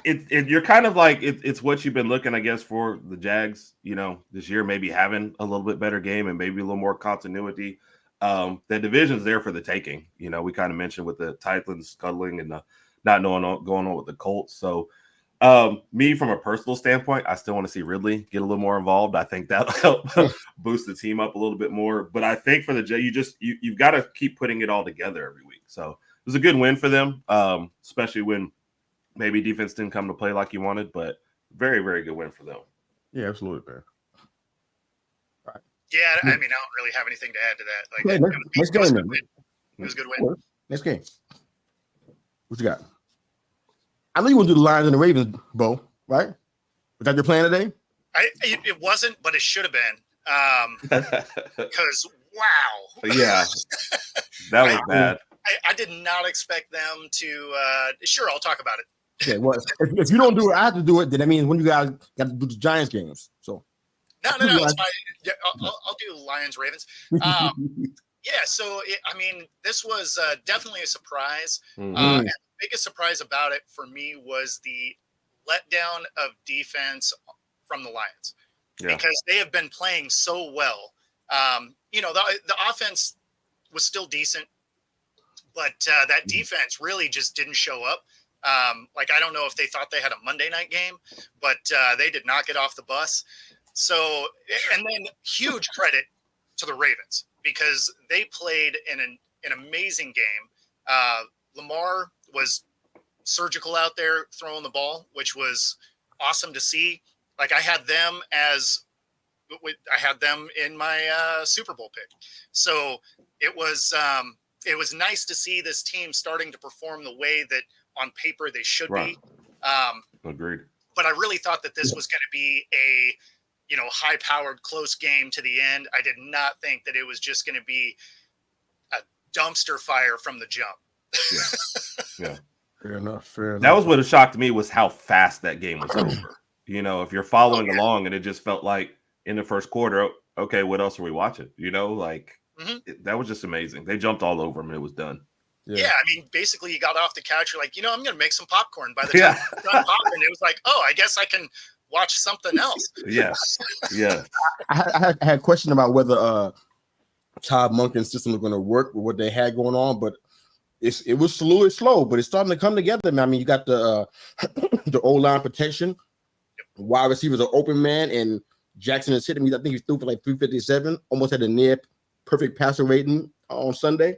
you're kind of like it's what you've been looking, I guess, for the Jags. This year maybe having a little bit better game and maybe a little more continuity. The division's there for the taking. We kind of mentioned with the Titans scuttling and not knowing going on with the Colts. So, me from a personal standpoint, I still want to see Ridley get a little more involved. I think that'll help boost the team up a little bit more. But I think for the Jags, you've got to keep putting it all together every week. So it was a good win for them, especially when maybe defense didn't come to play like you wanted, but very, very good win for them. Yeah, absolutely, man. Right. Yeah, I mean, I don't really have anything to add to that. Like, it was a good win. Next game. What you got? I know you want to do the Lions and the Ravens, Bo, right? Was that your plan today? It wasn't, but it should have been. Because, wow. Yeah, that was bad. I did not expect them to. Sure, I'll talk about it. Yeah, well, if you don't do it, I have to do it. Then that means when you guys got to do the Giants games. So no, it's fine. Yeah, I'll do Lions Ravens. Yeah, so I mean, this was definitely a surprise. Mm-hmm. And the biggest surprise about it for me was the letdown of defense from the Lions, because they have been playing so well. The offense was still decent, but that defense really just didn't show up. I don't know if they thought they had a Monday night game, but they did not get off the bus. So, and then huge credit to the Ravens, because they played in an amazing game. Lamar was surgical out there throwing the ball, which was awesome to see. I had them in my Super Bowl pick. So it was nice to see this team starting to perform the way that on paper they should be. Agreed. But I really thought that this was going to be a high-powered, close game to the end. I did not think that it was just going to be a dumpster fire from the jump. Yeah. Fair enough. That was what shocked me, was how fast that game was over. If you're following along, and it just felt like in the first quarter, okay, what else are we watching? That was just amazing. They jumped all over him and it was done. Yeah, I mean, basically you got off the couch. You're like, I'm going to make some popcorn. By the time it's done popping, it was like, oh, I guess I can watch something else. Yeah. I had a question about whether Todd Monken's system was going to work with what they had going on, but it was slow, but it's starting to come together. I mean, you got the O-line protection, wide receivers are open, man, and Jackson is hitting me. I think he threw for 357, almost had a near perfect passer rating on Sunday.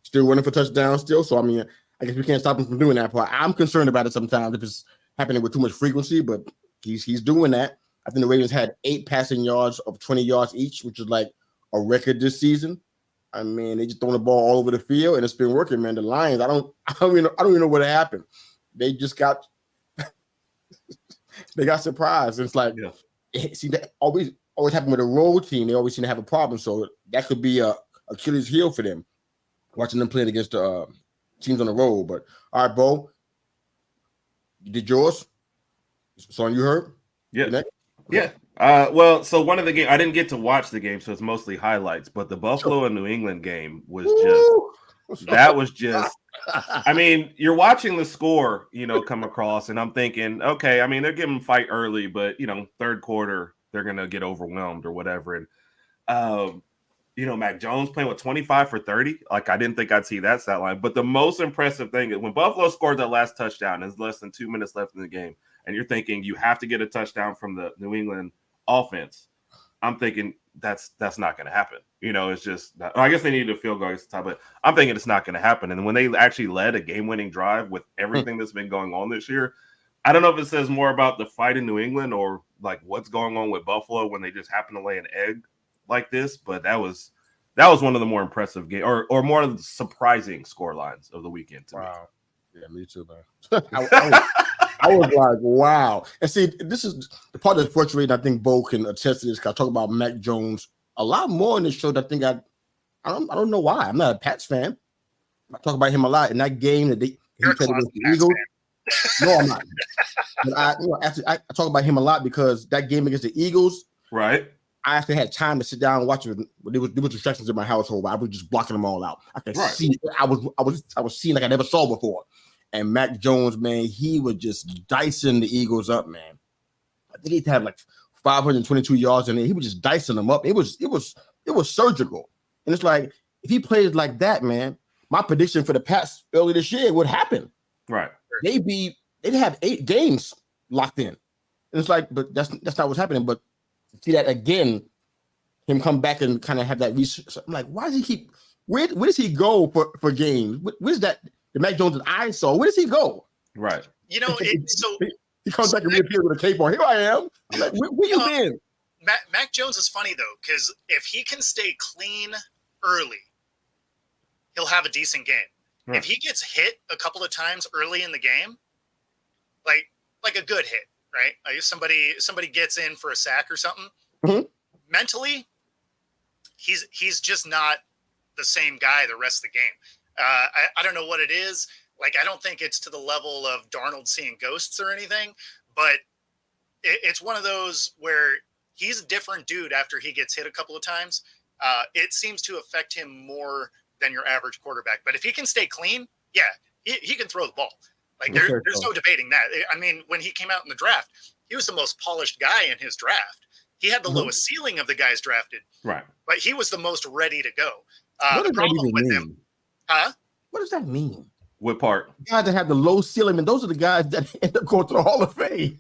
Still running for touchdowns still. So, I mean, I guess we can't stop him from doing that part. I'm concerned about it sometimes if it's happening with too much frequency, but he's doing that. I think the Ravens had 8 passing yards of 20 yards each, which is like a record this season. I mean, they just throwing the ball all over the field, and it's been working, man. The Lions, I don't even know what happened. They just got they got surprised. It's like, see, that always happen with a road team. They always seem to have a problem. So that could be a Achilles heel for them, watching them playing against the teams on the road. But all right, Bo, you did yours. Son, you heard? Yeah. Well, so one of the game, I didn't get to watch the game, so it's mostly highlights. But the Buffalo and New England game was just. I mean, you're watching the score, come across, and I'm thinking, okay, I mean, they're giving them fight early, but third quarter they're gonna get overwhelmed or whatever. And Mac Jones playing with 25 for 30. I didn't think I'd see that stat line. But the most impressive thing is when Buffalo scored that last touchdown, there's less than 2 minutes left in the game, and you're thinking you have to get a touchdown from the New England offense. I'm thinking that's not going to happen. It's just I guess they needed a field goal against the top, but I'm thinking it's not going to happen. And when they actually led a game-winning drive with everything that's been going on this year, I don't know if it says more about the fight in New England or what's going on with Buffalo when they just happen to lay an egg like this. But that was one of the more impressive game or more of the surprising score lines of the weekend to me. Yeah, me too, man. I was like, wow. And see, this is the part that's frustrating. I think Bo can attest to this. I talk about Mac Jones a lot more in this show. I think I don't know why. I'm not a Pats fan. I talk about him a lot in that game that he played against the Eagles. No, I'm not. But I talk about him a lot because that game against the Eagles, right? I actually had time to sit down and watch it. There was distractions in my household, but I was just blocking them all out. I could see. I was seeing like I never saw before. And Mac Jones, man, he was just dicing the Eagles up, man. I think he had like 522 yards in there. He was just dicing them up. It was surgical. And it's like, if he plays like that, man, my prediction for the Pats early this year would happen. Right. They'd have 8 games locked in. And it's like, but that's not what's happening. But see that again, him come back and kind of have that research. I'm like, why does he keep? Where does he go for games? Where's that? The Mac Jones that I saw. Where does he go? Right. You know, he comes back and reappears with a cape on. Here I am. I'm like, where you been? Mac Jones is funny though, because if he can stay clean early, he'll have a decent game. Right. If he gets hit a couple of times early in the game, like a good hit, right? Like if somebody gets in for a sack or something, mentally, he's just not the same guy the rest of the game. I don't know what it is. Like, I don't think it's to the level of Darnold seeing ghosts or anything, but it's one of those where he's a different dude after he gets hit a couple of times. It seems to affect him more than your average quarterback. But if he can stay clean, yeah, he can throw the ball. Like, there's no debating that. I mean, when he came out in the draft, he was the most polished guy in his draft. He had the lowest ceiling of the guys drafted. Right. But he was the most ready to go. What does the problem that with mean? him, huh? What does that mean? What part? Guys that have the low ceiling, and those are the guys that end up going to the Hall of Fame.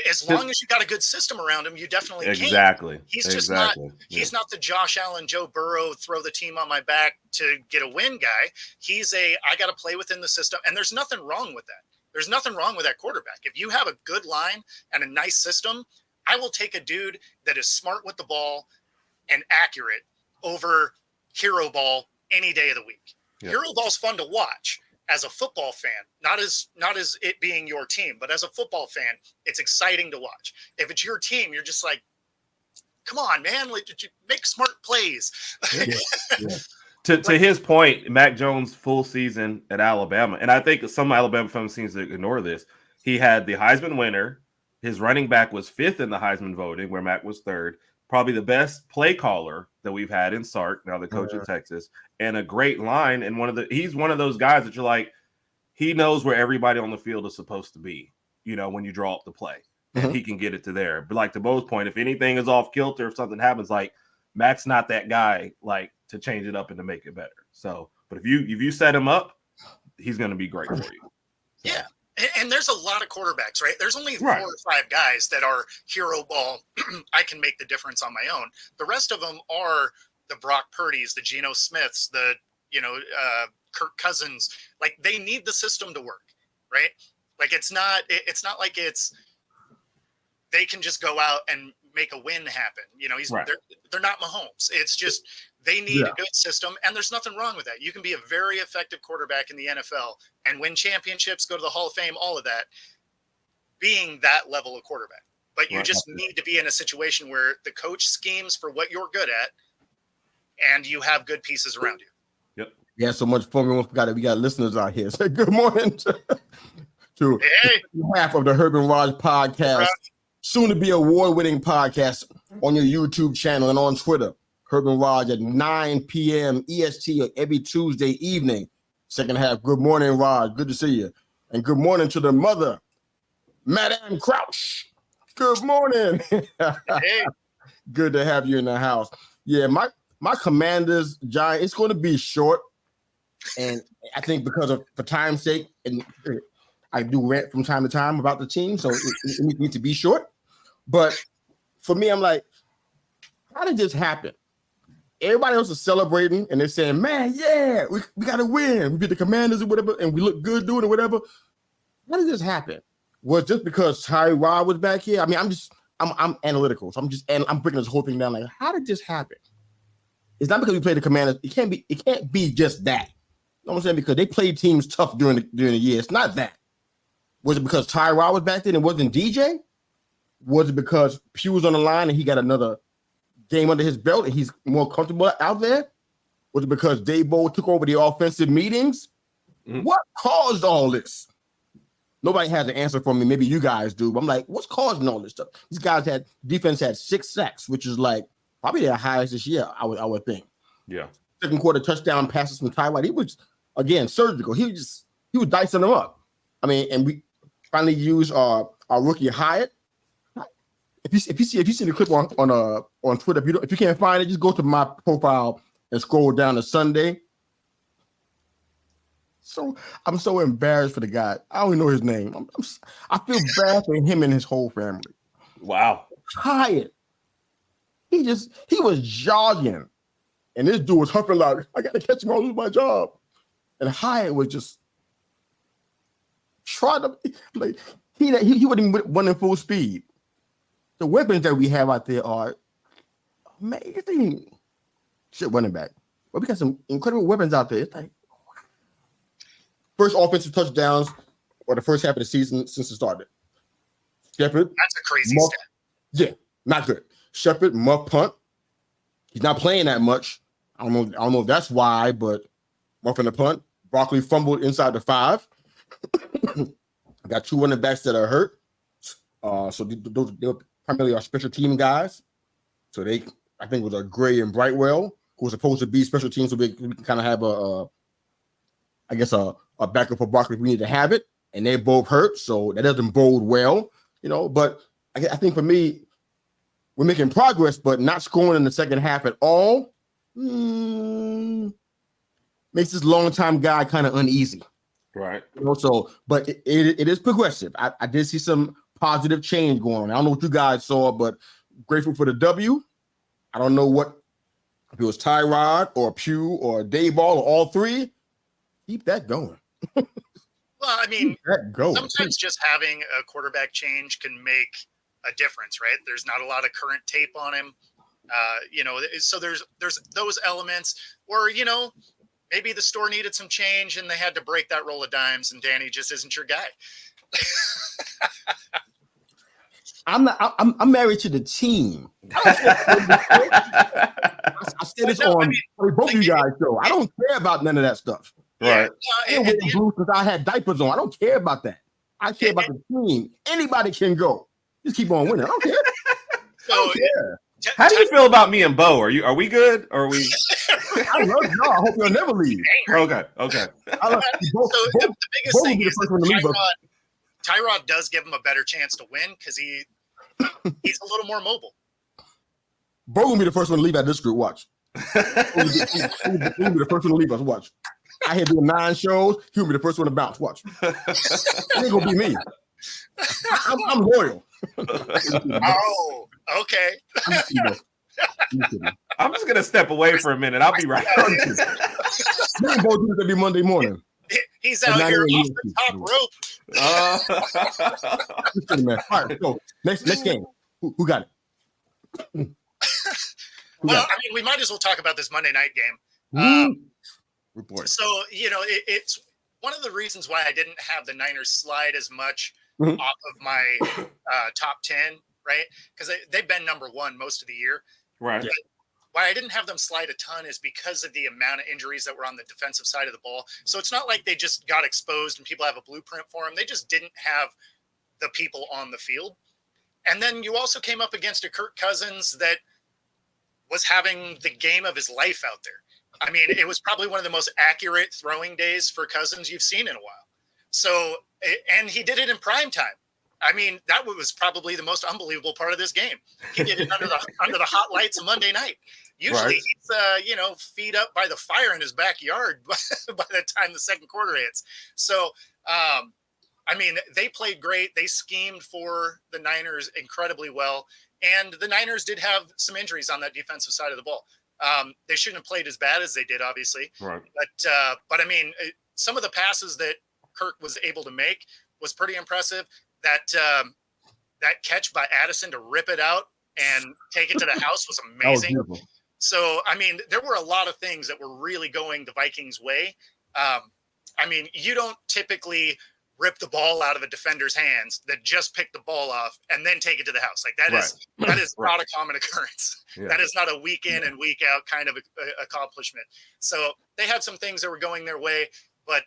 As long as you got a good system around him, you definitely can. Exactly. He's just not. He's not the Josh Allen, Joe Burrow, throw the team on my back to get a win guy. He's I got to play within the system, and there's nothing wrong with that. There's nothing wrong with that quarterback. If you have a good line and a nice system, I will take a dude that is smart with the ball and accurate over hero ball any day of the week. Yep. Hero ball's fun to watch as a football fan, not as it being your team, but as a football fan, it's exciting to watch. If it's your team, you're just like, come on, man, make smart plays. Yeah. To his point, Mac Jones' full season at Alabama, and I think some Alabama fans seem to ignore this. He had the Heisman winner. His running back was 5th in the Heisman voting, where Mac was 3rd. Probably the best play caller that we've had in Sark, now the coach of Texas, and a great line. And he's one of those guys that you're like, he knows where everybody on the field is supposed to be, when you draw up the play. And he can get it to there. But like to Bo's point, if anything is off kilter, if something happens, like Mac's not that guy, like to change it up and to make it better. So, but if you set him up, he's going to be great for you. So. Yeah. And there's a lot of quarterbacks, right? There's only 4 or 5 guys that are hero ball. I can make the difference on my own. The rest of them are the Brock Purdy's, the Geno Smiths, the Kirk Cousins. Like, they need the system to work, right? Like, it's not like they can just go out and make a win happen. They're not Mahomes. It's just they need a good system, and there's nothing wrong with that. You can be a very effective quarterback in the NFL and win championships, go to the Hall of Fame, all of that, being that level of quarterback. But you just need to be in a situation where the coach schemes for what you're good at, and you have good pieces around you. Yep. Yeah, so much fun. We got listeners out here. Say good morning to half of the Herb and Raj podcast, soon to be award-winning podcast on your YouTube channel and on Twitter. Herb and Raj at 9 p.m. EST every Tuesday evening. Second half. Good morning, Raj. Good to see you. And good morning to the mother, Madame Crouch. Good morning. Hey. Good to have you in the house. Yeah, my Commanders, Giant, it's going to be short. And I think for time's sake, and I do rant from time to time about the team, so it needs to be short. But for me, I'm like, how did this happen? Everybody else is celebrating, and they're saying, man, yeah, we got to win. We beat the Commanders or whatever, and we look good doing it or whatever. How did this happen? Was just because Tyrod was back here? I mean, I'm analytical, so I'm breaking this whole thing down. Like, how did this happen? It's not because we played the Commanders. It can't be just that. You know what I'm saying? Because they played teams tough during the year. It's not that. Was it because Tyrod was back then and wasn't DJ? Was it because Pugh was on the line and he got another game under his belt and he's more comfortable out there? Was it because Dabo took over the offensive meetings? What caused all this? Nobody has an answer for me. Maybe you guys do. But I'm like, what's causing all this stuff? These guys defense had 6 sacks, which is like probably their highest this year, I would think. Yeah. Second quarter touchdown passes from Tyrod. He was, again, surgical. He was dicing them up. I mean, and we finally used our rookie Hyatt. If you see the clip on Twitter, if you can't find it, just go to my profile and scroll down to Sunday. So I'm so embarrassed for the guy. I don't even know his name. I feel bad for him and his whole family. Wow. Hyatt. He was jogging, and this dude was huffing like, I got to catch him or I'll lose my job. And Hyatt was just trying to, like, he wasn't even running full speed. The weapons that we have out there are amazing. Shit, running back. But we got some incredible weapons out there. It's like, first offensive touchdowns or the first half of the season since it started. Shepard. That's a crazy stat. Yeah, not good. Shepard, muff punt. He's not playing that much. I don't know if that's why, but muffing the punt. Broccoli fumbled inside the 5. I got 2 running backs that are hurt. So they're primarily our special team guys. So I think it was Gray and Brightwell, who was supposed to be special teams, so we can kind of have a backup for Broccoli if we need to have it. And they both hurt, so that doesn't bode well, But I think for me, we're making progress, but not scoring in the second half at all makes this long-time guy kind of uneasy. Right. But it is progressive. I did see some positive change going on. I don't know what you guys saw, but grateful for the W. I don't know if it was Tyrod or Pugh or Dayball or all 3. Keep that going. Well, I mean, sometimes just having a quarterback change can make a difference, right? There's not a lot of current tape on him. So there's those elements where, maybe the store needed some change and they had to break that roll of dimes and Danny just isn't your guy. I'm married to the team. I said this on both of you guys' show. I don't care about none of that stuff. Right. Because I had diapers on. I don't care about that. I care about the team. Anybody can go. Just keep on winning. I don't care. I don't care. How do you feel about me and Bo? Are we good? Or are we? I love y'all. I hope you'll never leave. Okay. The biggest thing is that Tyrod does give him a better chance to win because he's a little more mobile. Bo will be the first one to leave out this group. Watch. He'll be the first one to leave us. Watch. I had doing 9 shows. He'll be the first one to bounce. Watch. It ain't gonna be me. I'm loyal. Oh, okay. I'm just gonna step away for a minute. I'll be right. Me and Bo do this every Monday morning. He's out here off the top rope. All right, so next game. Who got it? Well, I mean, we might as well talk about this Monday night game. Report. So, it's one of the reasons why I didn't have the Niners slide as much off of my top 10, right? Because they've been number 1 most of the year. Right. But why I didn't have them slide a ton is because of the amount of injuries that were on the defensive side of the ball. So it's not like they just got exposed and people have a blueprint for them. They just didn't have the people on the field. And then you also came up against a Kirk Cousins that was having the game of his life out there. I mean, it was probably one of the most accurate throwing days for Cousins you've seen in a while. So, and he did it in prime time. I mean, that was probably the most unbelievable part of this game. He did it under the hot lights of Monday night. Usually he's, feet up by the fire in his backyard by the time the second quarter hits. So, I mean, they played great. They schemed for the Niners incredibly well. And the Niners did have some injuries on that defensive side of the ball. They shouldn't have played as bad as they did, obviously. Right. But I mean, some of the passes that Kirk was able to make was pretty impressive. That catch by Addison to rip it out and take it to the house was amazing. So, I mean, there were a lot of things that were really going the Vikings' way. I mean, you don't typically rip the ball out of a defender's hands that just picked the ball off and then take it to the house. Like that is not a common occurrence. Yeah. That is not a week in and week out kind of accomplishment. So they had some things that were going their way, but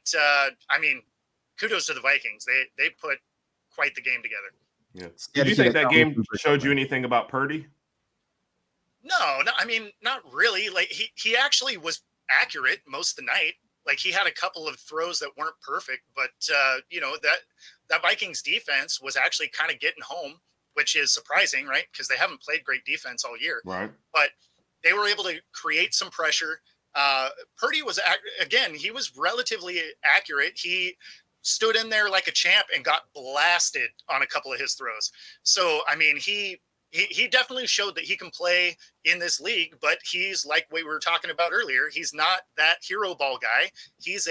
I mean, kudos to the Vikings. They put quite the game together. Yeah. Did you think that game showed you anything about Purdy? No, I mean, not really. Like he actually was accurate most of the night. Like he had a couple of throws that weren't perfect, but that Vikings defense was actually kind of getting home, which is surprising, right? Because they haven't played great defense all year. Right. But they were able to create some pressure. Purdy was, again, he was relatively accurate. He stood in there like a champ and got blasted on a couple of his throws. So, I mean, he definitely showed that he can play in this league, but he's like we were talking about earlier. He's not that hero ball guy. He's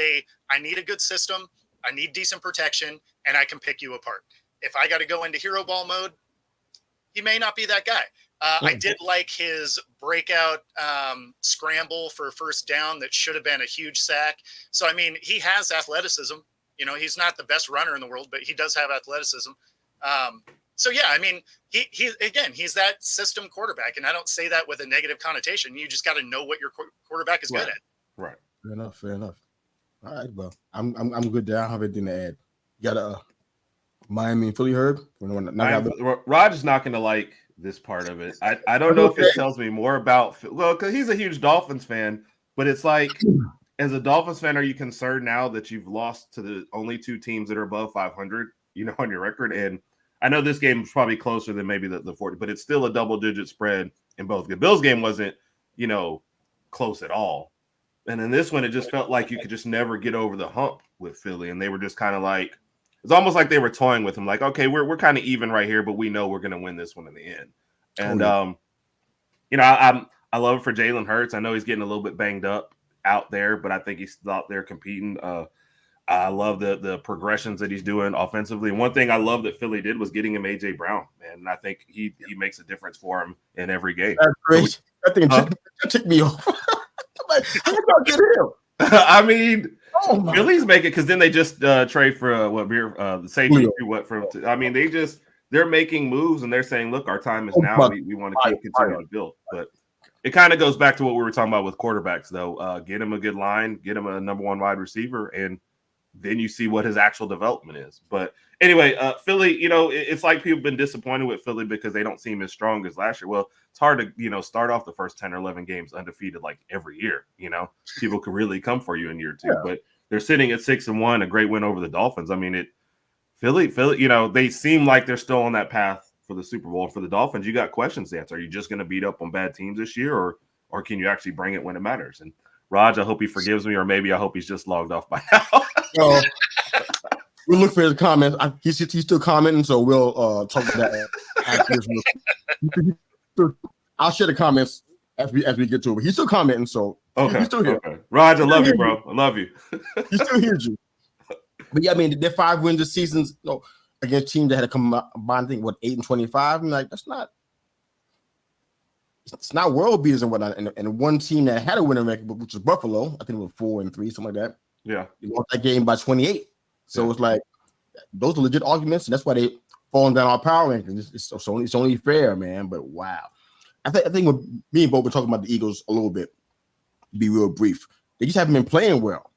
I need a good system. I need decent protection, and I can pick you apart. If I got to go into hero ball mode, he may not be that guy. I did like his breakout scramble for first down that should have been a huge sack. So, I mean, he has athleticism. He's not the best runner in the world, but he does have athleticism. So, yeah, I mean, he's that system quarterback. And I don't say that with a negative connotation. You just got to know what your quarterback is good at. Right. Fair enough. All right, well, I'm good there. I don't have anything to add. You got a Miami and Philly, Herb? Raj is not going to like this part of it. I don't know if it tells me more about because he's a huge Dolphins fan, but it's like as a Dolphins fan, are you concerned now that you've lost to the only two teams that are above 500, on your record? And I know this game is probably closer than maybe the 40, but it's still a double-digit spread in both. The Bills game wasn't, close at all. And in this one, it just felt like you could just never get over the hump with Philly, and they were just kind of like it's almost like they were toying with him, like, okay, we're kind of even right here, but we know we're going to win this one in the end. And, I love it for Jalen Hurts. I know he's getting a little bit banged up out there, but I think he's still out there competing. I love the progressions that he's doing offensively. And one thing I love that Philly did was getting him A.J. Brown, man. And I think he makes a difference for him in every game. That's great. That thing took me off. I'm like, how did y'all get him? I mean, Philly's making because then they just trade for the safety. I mean, they're making moves and they're saying, look, our time is now. We want to continue to build. But it kind of goes back to what we were talking about with quarterbacks, though. Get him a good line, get him a number one wide receiver, and then you see what his actual development is. But anyway, Philly, it's like people have been disappointed with Philly because they don't seem as strong as last year. Well, it's hard to, start off the first 10 or 11 games undefeated like every year. People could really come for you in year two. Yeah. But they're sitting at 6-1, a great win over the Dolphins. I mean, Philly, they seem like they're still on that path for the Super Bowl. For the Dolphins, you got questions to answer. Are you just going to beat up on bad teams this year, or can you actually bring it when it matters? And Raj, I hope he forgives me, or maybe I hope he's just logged off by now. We'll look for his comments. He's still commenting, so we'll talk about that after this. I'll share the comments as we get to it. But he's still commenting, so he's still here. Okay. Raj, I love you, bro. I love you. He still hears you. But yeah, I mean, their 5 wins this season, against teams that had a combined, I think, 8-25. I'm like, it's not world beaters and whatnot. And one team that had a winning record, which was Buffalo, I think it was 4-3, something like that. Yeah, they lost that game by 28. So it's like those are legit arguments, and that's why they falling down our power rankings. It's only fair, man. But wow, I think with me and Bo were talking about the Eagles a little bit. Be real brief. They just haven't been playing well,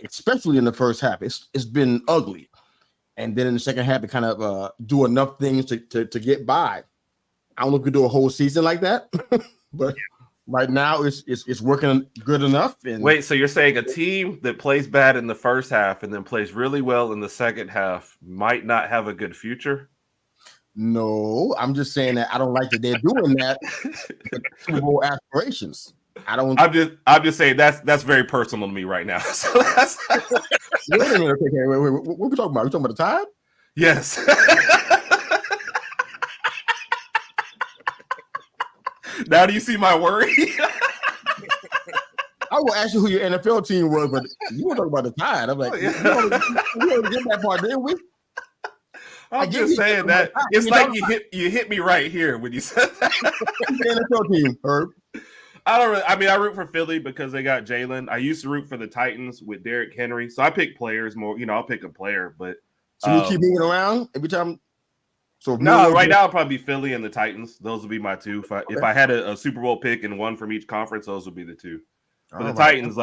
especially in the first half. It's been ugly, and then in the second half, they kind of do enough things to get by. I don't know if we could do a whole season like that, but. Right now, it's working good enough. And wait, so you're saying a team that plays bad in the first half and then plays really well in the second half might not have a good future? No, I'm just saying that I don't like that they're doing that. Super Bowl aspirations. I'm just saying that's very personal to me right now. So that's. Wait a minute. Okay, wait. What are we talking about? We talking about the Tide? Yes. Now do you see my worry? I will ask you who your NFL team was, but you were talking about the Tide. I'm like, we already get that part, didn't we? I'm just saying that it's like you hit me right here when you said that. The NFL team, Herb. I root for Philly because they got Jalen. I used to root for the Titans with Derrick Henry, so I pick players more. I'll pick a player, but so you keep moving around every time. So right now it'll probably be Philly and the Titans. Those would be my two. If I had a Super Bowl pick and one from each conference, those would be the two. For the Titans,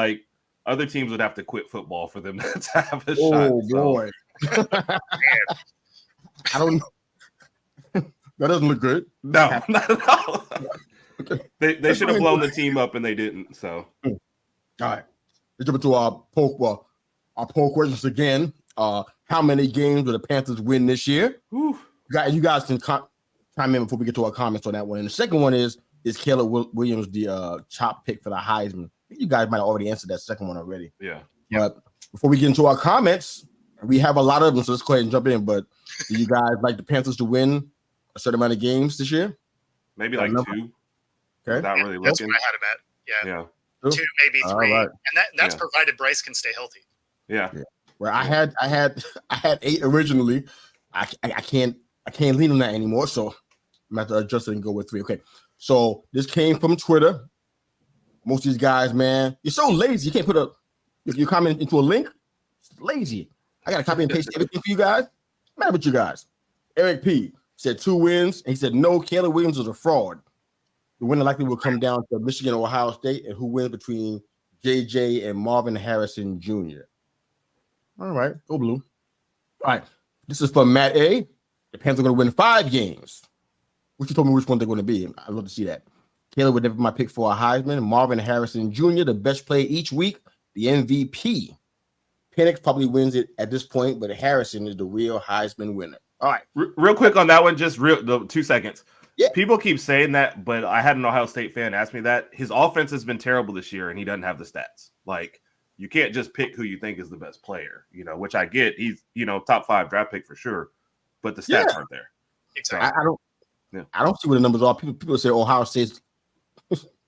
other teams would have to quit football for them to have a shot. Oh boy, I don't. That doesn't look good. No, not at all. They should have blown the team up and they didn't. So, all right, let's jump into our poll questions again. How many games will the Panthers win this year? Whew. You guys can chime in before we get to our comments on that one. And the second one is Caleb Williams the top pick for the Heisman? You guys might have already answered that second one already. Yeah. But before we get into our comments, we have a lot of them, so let's go ahead and jump in. But do you guys like the Panthers to win a certain amount of games this year? Maybe like 2. Okay. Without really That's looking. what I had him at. Yeah. 2, maybe 3. Right. And that's provided Bryce can stay healthy. Yeah. Well, I had 8 originally. I can't lean on that anymore, so I'm going to have to adjust it and go with 3. Okay. So this came from Twitter. Most of these guys, man, you're so lazy. You can't put your comment into a link. It's lazy. I got to copy and paste everything for you guys. I'm mad with you guys. Eric P said 2 wins, and he said no, Caleb Williams is a fraud. The winner likely will come down to Michigan or Ohio State, and who wins between JJ and Marvin Harrison Jr. All right, go blue. All right, this is from Matt A. The Panthers are going to win 5 games. Which you told me which one they're going to be. I'd love to see that. Caleb would never be my pick for a Heisman. Marvin Harrison Jr., the best player each week, the MVP. Penix probably wins it at this point, but Harrison is the real Heisman winner. All right. Real quick on that one, just 2 seconds. Yeah. People keep saying that, but I had an Ohio State fan ask me that. His offense has been terrible this year, and he doesn't have the stats. Like, you can't just pick who you think is the best player, which I get. He's, top 5 draft pick for sure, but the stats aren't there. Exactly. I don't see what the numbers are. People say Ohio State's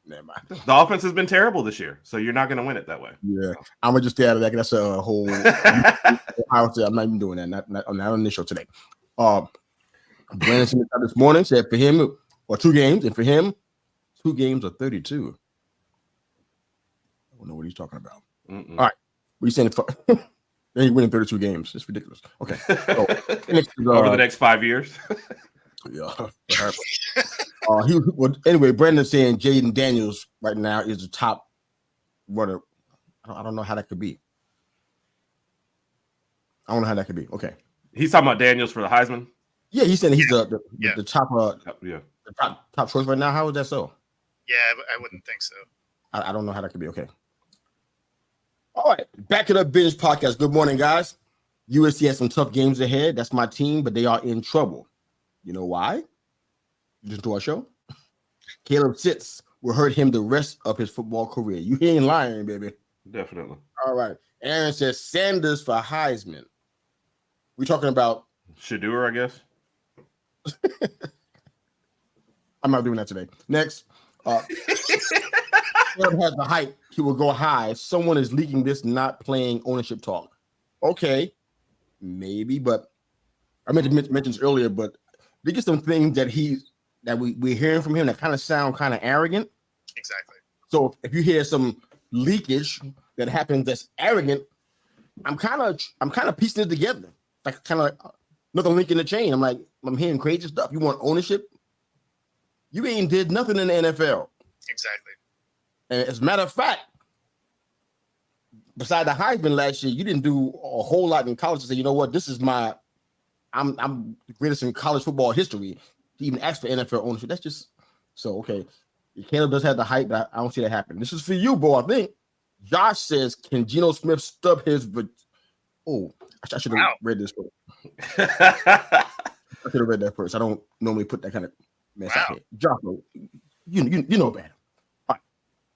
never mind. The offense has been terrible this year, so you're not going to win it that way. Yeah, I'm gonna just stay out of that. That's a whole Ohio State. I'm not even doing that. Not on this show today. Brandon Smith this morning said for him, or 2 games, and for him, 2 games are 32. I don't know what he's talking about. Mm-mm. All right, we saying for then he winning 32 games. It's ridiculous. Okay, so, over the next 5 years. Yeah. Anyway, Brandon's saying Jaden Daniels right now is the top runner. I don't know how that could be. I don't know how that could be. Okay. He's talking about Daniels for the Heisman. Yeah, he's saying he's the top the top choice right now. How is that so? Yeah, I wouldn't think so. I don't know how that could be. Okay. All right. Back to the Binge Podcast. Good morning, guys. USC has some tough games ahead. That's my team, but they are in trouble. You know why? Listen to our show. Caleb Sitz will hurt him the rest of his football career. You ain't lying, baby. Definitely. All right. Aaron says Sanders for Heisman. We're talking about Shadur, I guess. I'm not doing that today. Next. Caleb has the hype. He will go high. Someone is leaking this not playing ownership talk. Okay. Maybe, but I meant to mention this earlier, but they get some things that we're hearing from him that kind of sound kind of arrogant. Exactly. So if you hear some leakage that happens that's arrogant, I'm kind of piecing it together. Like kind of another link in the chain. I'm hearing crazy stuff. You want ownership? You ain't did nothing in the NFL. Exactly. And as a matter of fact, beside the Heisman last year, you didn't do a whole lot in college to say, you know what, this is I'm the greatest in college football history. To even ask for NFL ownership, that's just so okay. Caleb does have the hype, but I don't see that happen. This is for you, bro. I think Josh says, "Can Geno Smith stub his?" Oh, I should have read this first. I should have read that first. I don't normally put that kind of mess out here. Josh, you know better. All right.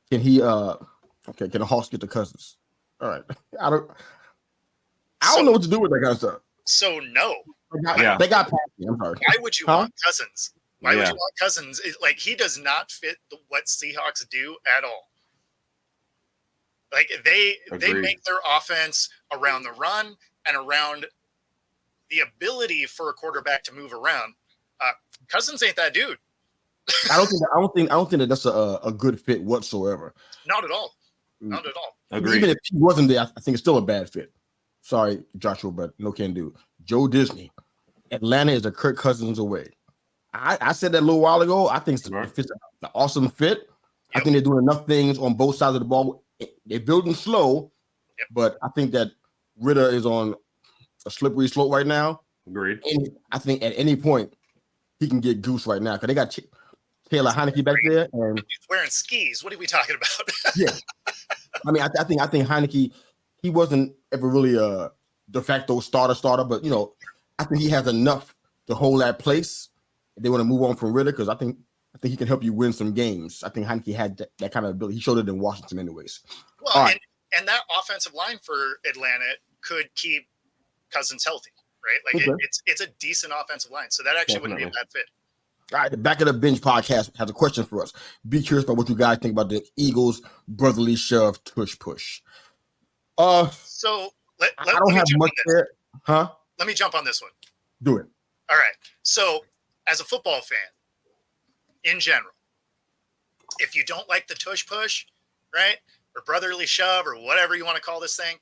Can he? Okay. Can the Hawks get the Cousins? All right. I don't know what to do with that kind of stuff. So no. They got past me. I'm sorry. Why would you want Cousins? Why would you want Cousins? He does not fit what Seahawks do at all. Like they make their offense around the run and around the ability for a quarterback to move around. Cousins ain't that dude. I don't think that that's a good fit whatsoever. Not at all. Not at all. Agreed. Even if he wasn't there, I think it's still a bad fit. Sorry, Joshua, but no can do. Joe Disney. Atlanta is a Kirk Cousins away. I said that a little while ago. I think it's an awesome fit. Yep. I think they're doing enough things on both sides of the ball they're building slow, but I think that Ritter is on a slippery slope right now. Agreed. And I think at any point he can get goose right now because they got Taylor Heineke back there, and he's wearing skis. What are we talking about? Yeah, I mean, I think Heineke, he wasn't ever really a de facto starter, but I think he has enough to hold that place. If they want to move on from Ritter, because I think he can help you win some games. I think Heineke had that kind of ability. He showed it in Washington, anyways. Well, and that offensive line for Atlanta could keep Cousins healthy, right? Like it's a decent offensive line, so that actually wouldn't be a bad fit. All right, the Back of the Bench podcast has a question for us. Be curious about what you guys think about the Eagles' brotherly shove tush push. So I don't have much there, huh? Let me jump on this one. Do it. All right. So, as a football fan, in general, if you don't like the tush push, right, or brotherly shove, or whatever you want to call this thing,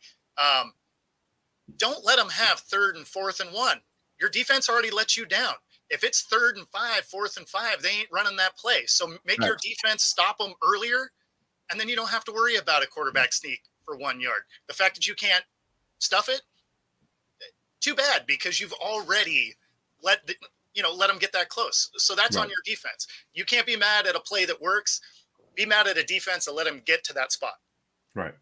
don't let them have 3rd and 4th and 1. Your defense already let you down. If it's 3rd and 5, 4th and 5, they ain't running that play. So make your defense stop them earlier, and then you don't have to worry about a quarterback sneak for 1 yard. The fact that you can't stuff it, too bad, because you've already let them get that close. So that's on your defense. You can't be mad at a play that works. Be mad at a defense and let them get to that spot. Right.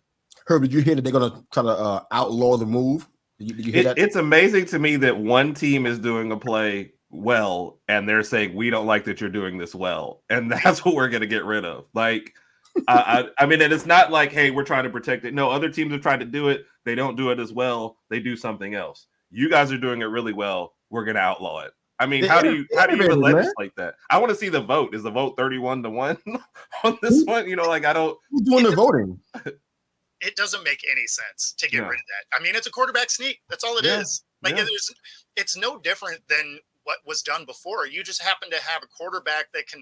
Herb, did you hear that they're going to try to outlaw the move? Did you hear that? It's amazing to me that one team is doing a play well, and they're saying, we don't like that you're doing this well. And that's what we're going to get rid of. Like, I mean, and it's not like, hey, we're trying to protect it. No, other teams have tried to do it. They don't do it as well. They do something else. You guys are doing it really well. We're going to outlaw it. I mean, how do you even legislate that? I want to see the vote. Is the vote 31-1 on this one? I don't. Who's doing the voting? It doesn't make any sense to get rid of that. I mean, it's a quarterback sneak. That's all it is. Like, it's no different than what was done before. You just happen to have a quarterback that can,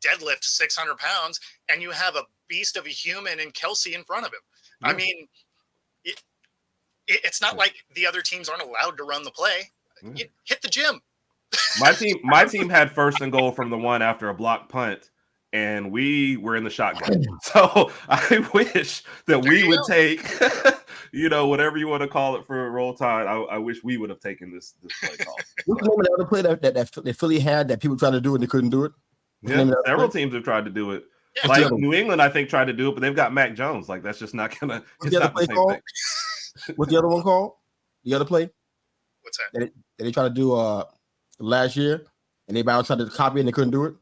deadlift 600 pounds, and you have a beast of a human and Kelsey in front of him. Yeah. I mean, it's not like the other teams aren't allowed to run the play. You hit the gym. My team had 1st and goal from the 1 after a block punt, and we were in the shotgun. So I wish that we would take, whatever you want to call it for roll tide. I wish we would have taken this play call. What's the name of the other play that Philly had that people tried to do and they couldn't do it? Several teams have tried to do it. Yeah. Like New England, I think, tried to do it, but they've got Mac Jones. Like, that's just not gonna. What's the other play called? What's the other one called? The other play? What's that? That they tried to do last year, and everybody tried to copy it and they couldn't do it.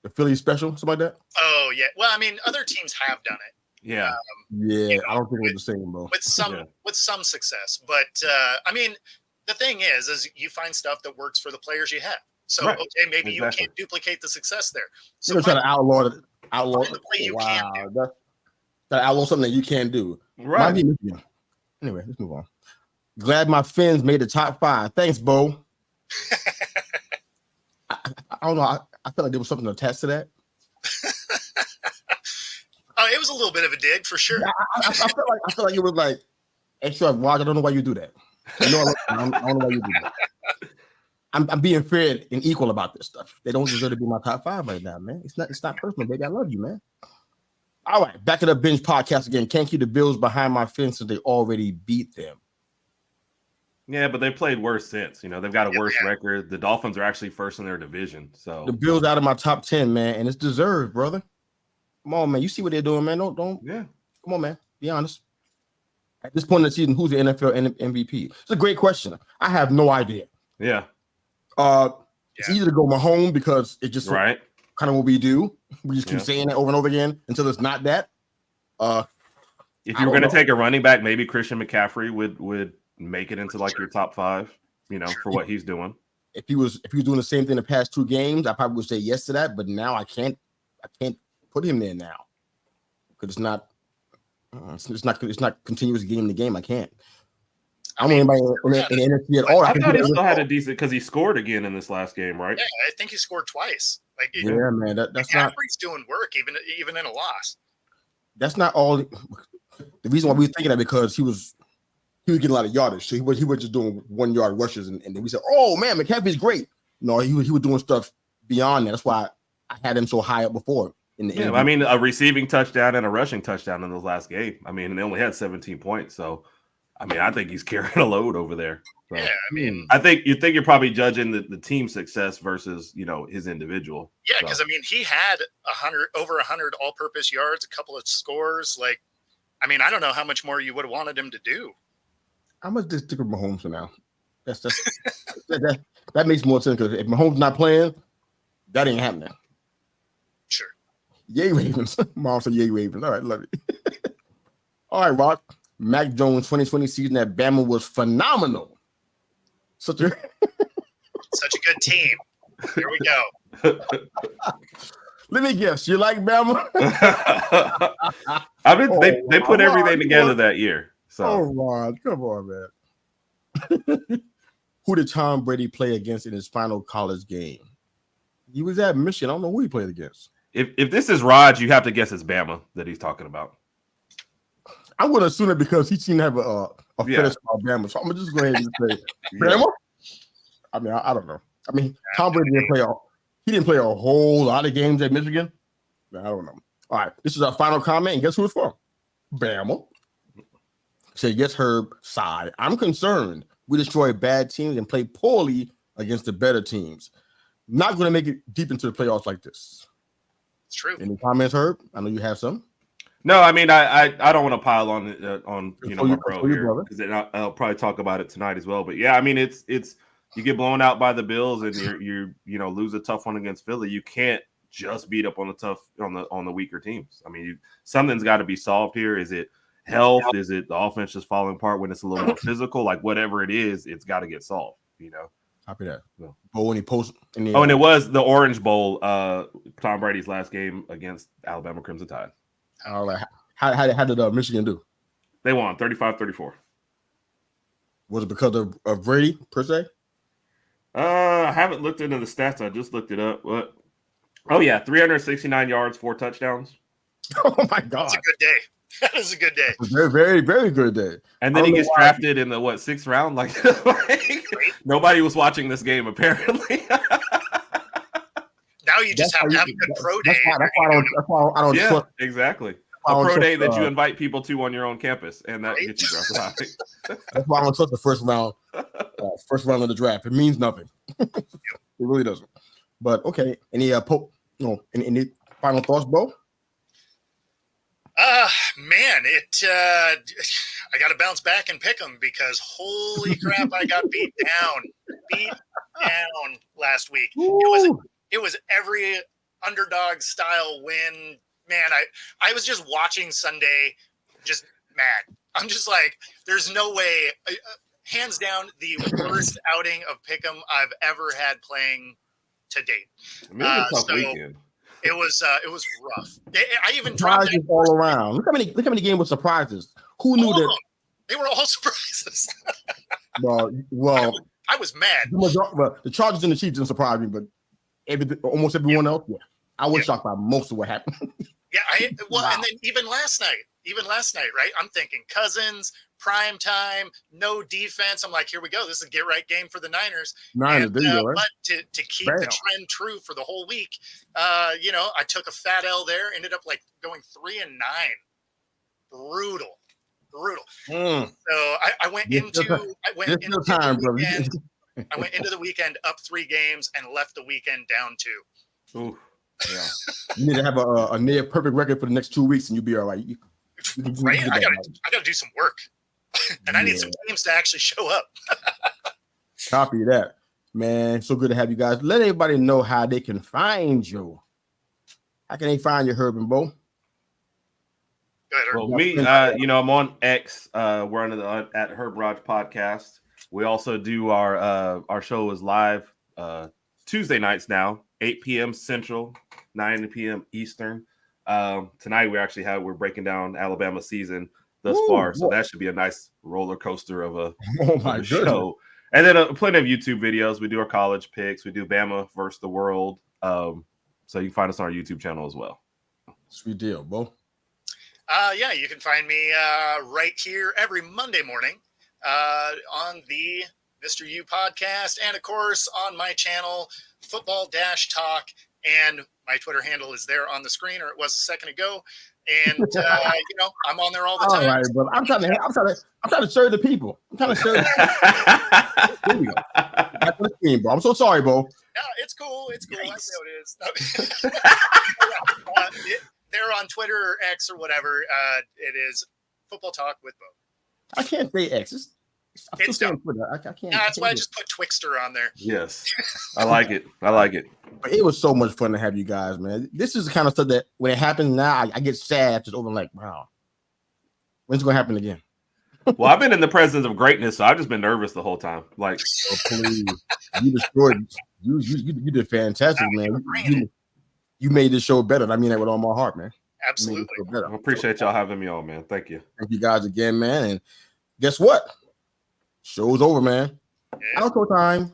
The Philly special, something like that. Oh yeah. Well, I mean, other teams have done it. Yeah. I don't think it was the same, bro. With some success, but I mean, the thing is you find stuff that works for the players you have. So okay, maybe you can't duplicate the success there. So you're trying to outlaw the play you can do. Try to outlaw something that you can't do. Right. Anyway, let's move on. Glad my Fins made the top 5. Thanks, Bo. I don't know. I felt like there was something attached to that. It was a little bit of a dig for sure. I felt like it was like extra watch. I don't know why you do that. I don't know why you do that. I'm being fair and equal about this stuff. They don't deserve to be my top 5 right now, man. It's not personal, baby. I love you, man. All right, Back of the Bench podcast again. Can't keep the Bills behind my fence since they already beat them. Yeah, but they played worse since. They've got a worse record. The Dolphins are actually 1st in their division. So the Bills out of my top 10, man, and it's deserved, brother. Come on, man. You see what they're doing, man. Don't. Yeah. Come on, man. Be honest. At this point in the season, who's the NFL MVP? It's a great question. I have no idea. Yeah. It's easy to go Mahomes because it just right. Kind of what we do. We just keep saying it over and over again until it's not that. If you were going to take a running back, maybe Christian McCaffrey would make it into like your top 5, for what he's doing. If he was doing the same thing the past 2 games, I probably would say yes to that. But now I can't put him there now because it's not continuous game to game. I can't. I don't know anybody in the NFC at all. I thought he still had a decent because he scored again in this last game, right? Yeah, I think he scored twice. Like, man, that's not. He's doing work even in a loss. That's not all. The reason why we were thinking that because he was getting a lot of yardage, so he was just doing 1 yard rushes, and then we said, "Oh man, McCaffrey's great." No, he was doing stuff beyond that. That's why I had him so high up before. Yeah, I mean, a receiving touchdown and a rushing touchdown in those last game. I mean, and they only had 17 points. So, I mean, I think he's carrying a load over there. So, yeah, I mean, I think you're probably judging the team success versus his individual. Yeah, because I mean, he had over 100 all-purpose yards, a couple of scores. Like, I mean, I don't know how much more you would have wanted him to do. I'm gonna just stick with Mahomes for now. That makes more sense because if Mahomes not playing, that ain't happening. Sure. Yay Ravens. Mom said yay Ravens. All right, love it. All right, Rock. Mac Jones 2020 season at Bama was phenomenal. Such a good team. Here we go. Let me guess. You like Bama? They put everything together that year. So, Ron, come on, man. Who did Tom Brady play against in his final college game? He was at Michigan. I don't know who he played against. If this is Raj, you have to guess it's Bama that he's talking about. I'm going to assume it because he seemed to have a fetish about Bama. So I'm going to just go ahead and say Bama. I mean, I don't know. I mean, Tom Brady didn't play a whole lot of games at Michigan. I don't know. All right, this is our final comment, and guess who it's from? Bama. Say, yes, Herb, sigh. I'm concerned we destroy bad teams and play poorly against the better teams. Not going to make it deep into the playoffs like this. It's true. Any comments, Herb? I know you have some. No, I mean, I don't want to pile on my bro here because I'll probably talk about it tonight as well. But yeah, I mean, it's you get blown out by the Bills and you lose a tough one against Philly. You can't just beat up on the weaker teams. I mean, something's got to be solved here. Is it health? Is it the offense just falling apart when it's a little more physical? Like whatever it is, it's got to get solved. Copy that. Yeah. Bowl any post? And it was the Orange Bowl, Tom Brady's last game against Alabama Crimson Tide. All right. How did Michigan do? They won 35-34. Was it because of Brady per se? I haven't looked into the stats. I just looked it up. What? Oh yeah, 369 yards, 4 touchdowns. Oh my God, that's a good day. That is a good day. Very, very, very good day. And then he gets drafted in the 6th round. Like nobody was watching this game apparently. Now you just have to have a good pro day. That's why I don't trust. Exactly. A pro day that you invite people to on your own campus, and that gets you drafted. That's why I don't trust the first round of the draft. It means nothing. It really doesn't. But okay, any any final thoughts, Bo? Man, I got to bounce back and pick them because holy crap, I got beat down last week. It was every underdog style win. Man, I was just watching Sunday, just mad. I'm just like, there's no way. Hands down, the worst outing of Pick'em I've ever had playing to date. I mean, it was a tough weekend. It was rough. I even dropped surprises all around. Look how many games with surprises. Who knew that? They were all surprises. well, I was mad. The Chargers and the Chiefs didn't surprise me, but almost everyone else, yeah. I was shocked by most of what happened. Yeah, and then even last night, right? I'm thinking Cousins, prime time, no defense. I'm like, here we go. This is a get right game for the Niners. There you go, right? But to keep the trend true for the whole week, I took a fat L there. Ended up going 3-9. Brutal. So I went into the weekend up 3 games and left the weekend down 2. Ooh. Yeah. You need to have a near perfect record for the next 2 weeks, and you'll be all right. Right? I gotta do some work, and I need some teams to actually show up. Copy that, man. So good to have you guys. Let everybody know how they can find you. How can they find you, Herb and Bo? Go ahead, Herb. Well, I'm on X. We're under at Herb Raj Podcast. We also do our show is live Tuesday nights now. 8 p.m. Central, 9 p.m. Eastern. Tonight we're breaking down Alabama season thus far, so that should be a nice roller coaster of a show. And then plenty of YouTube videos. We do our college picks. We do Bama versus the world. So you can find us on our YouTube channel as well. Sweet deal, Bo. Yeah, you can find me right here every Monday morning on the Mr. U podcast, and of course on my channel, Football Talk. And my Twitter handle is there on the screen, or it was a second ago. And I'm on there all the time. All right, brother. I'm trying to serve the people. I'm trying to serve the people. Here we go. Back to the screen, bro. I'm so sorry, bro. No, it's cool. It's cool. Nice. I know it is. They're on Twitter or X or whatever. It is Football Talk with Bo. I can't say X. It's dumb. I can't. No, that's why I just put Twixter on there. Yes, I like it. I like it. But it was so much fun to have you guys, man. This is the kind of stuff that when it happens now, I get sad just over like, wow, when's it gonna happen again? Well, I've been in the presence of greatness, so I've just been nervous the whole time. Like, oh, please, you destroyed. You did fantastic, man. You made this show better. And I mean that with all my heart, man. Absolutely. I appreciate y'all having me on, man. Thank you. Thank you guys again, man. And guess what? Show's over, man. Yeah. Outro time.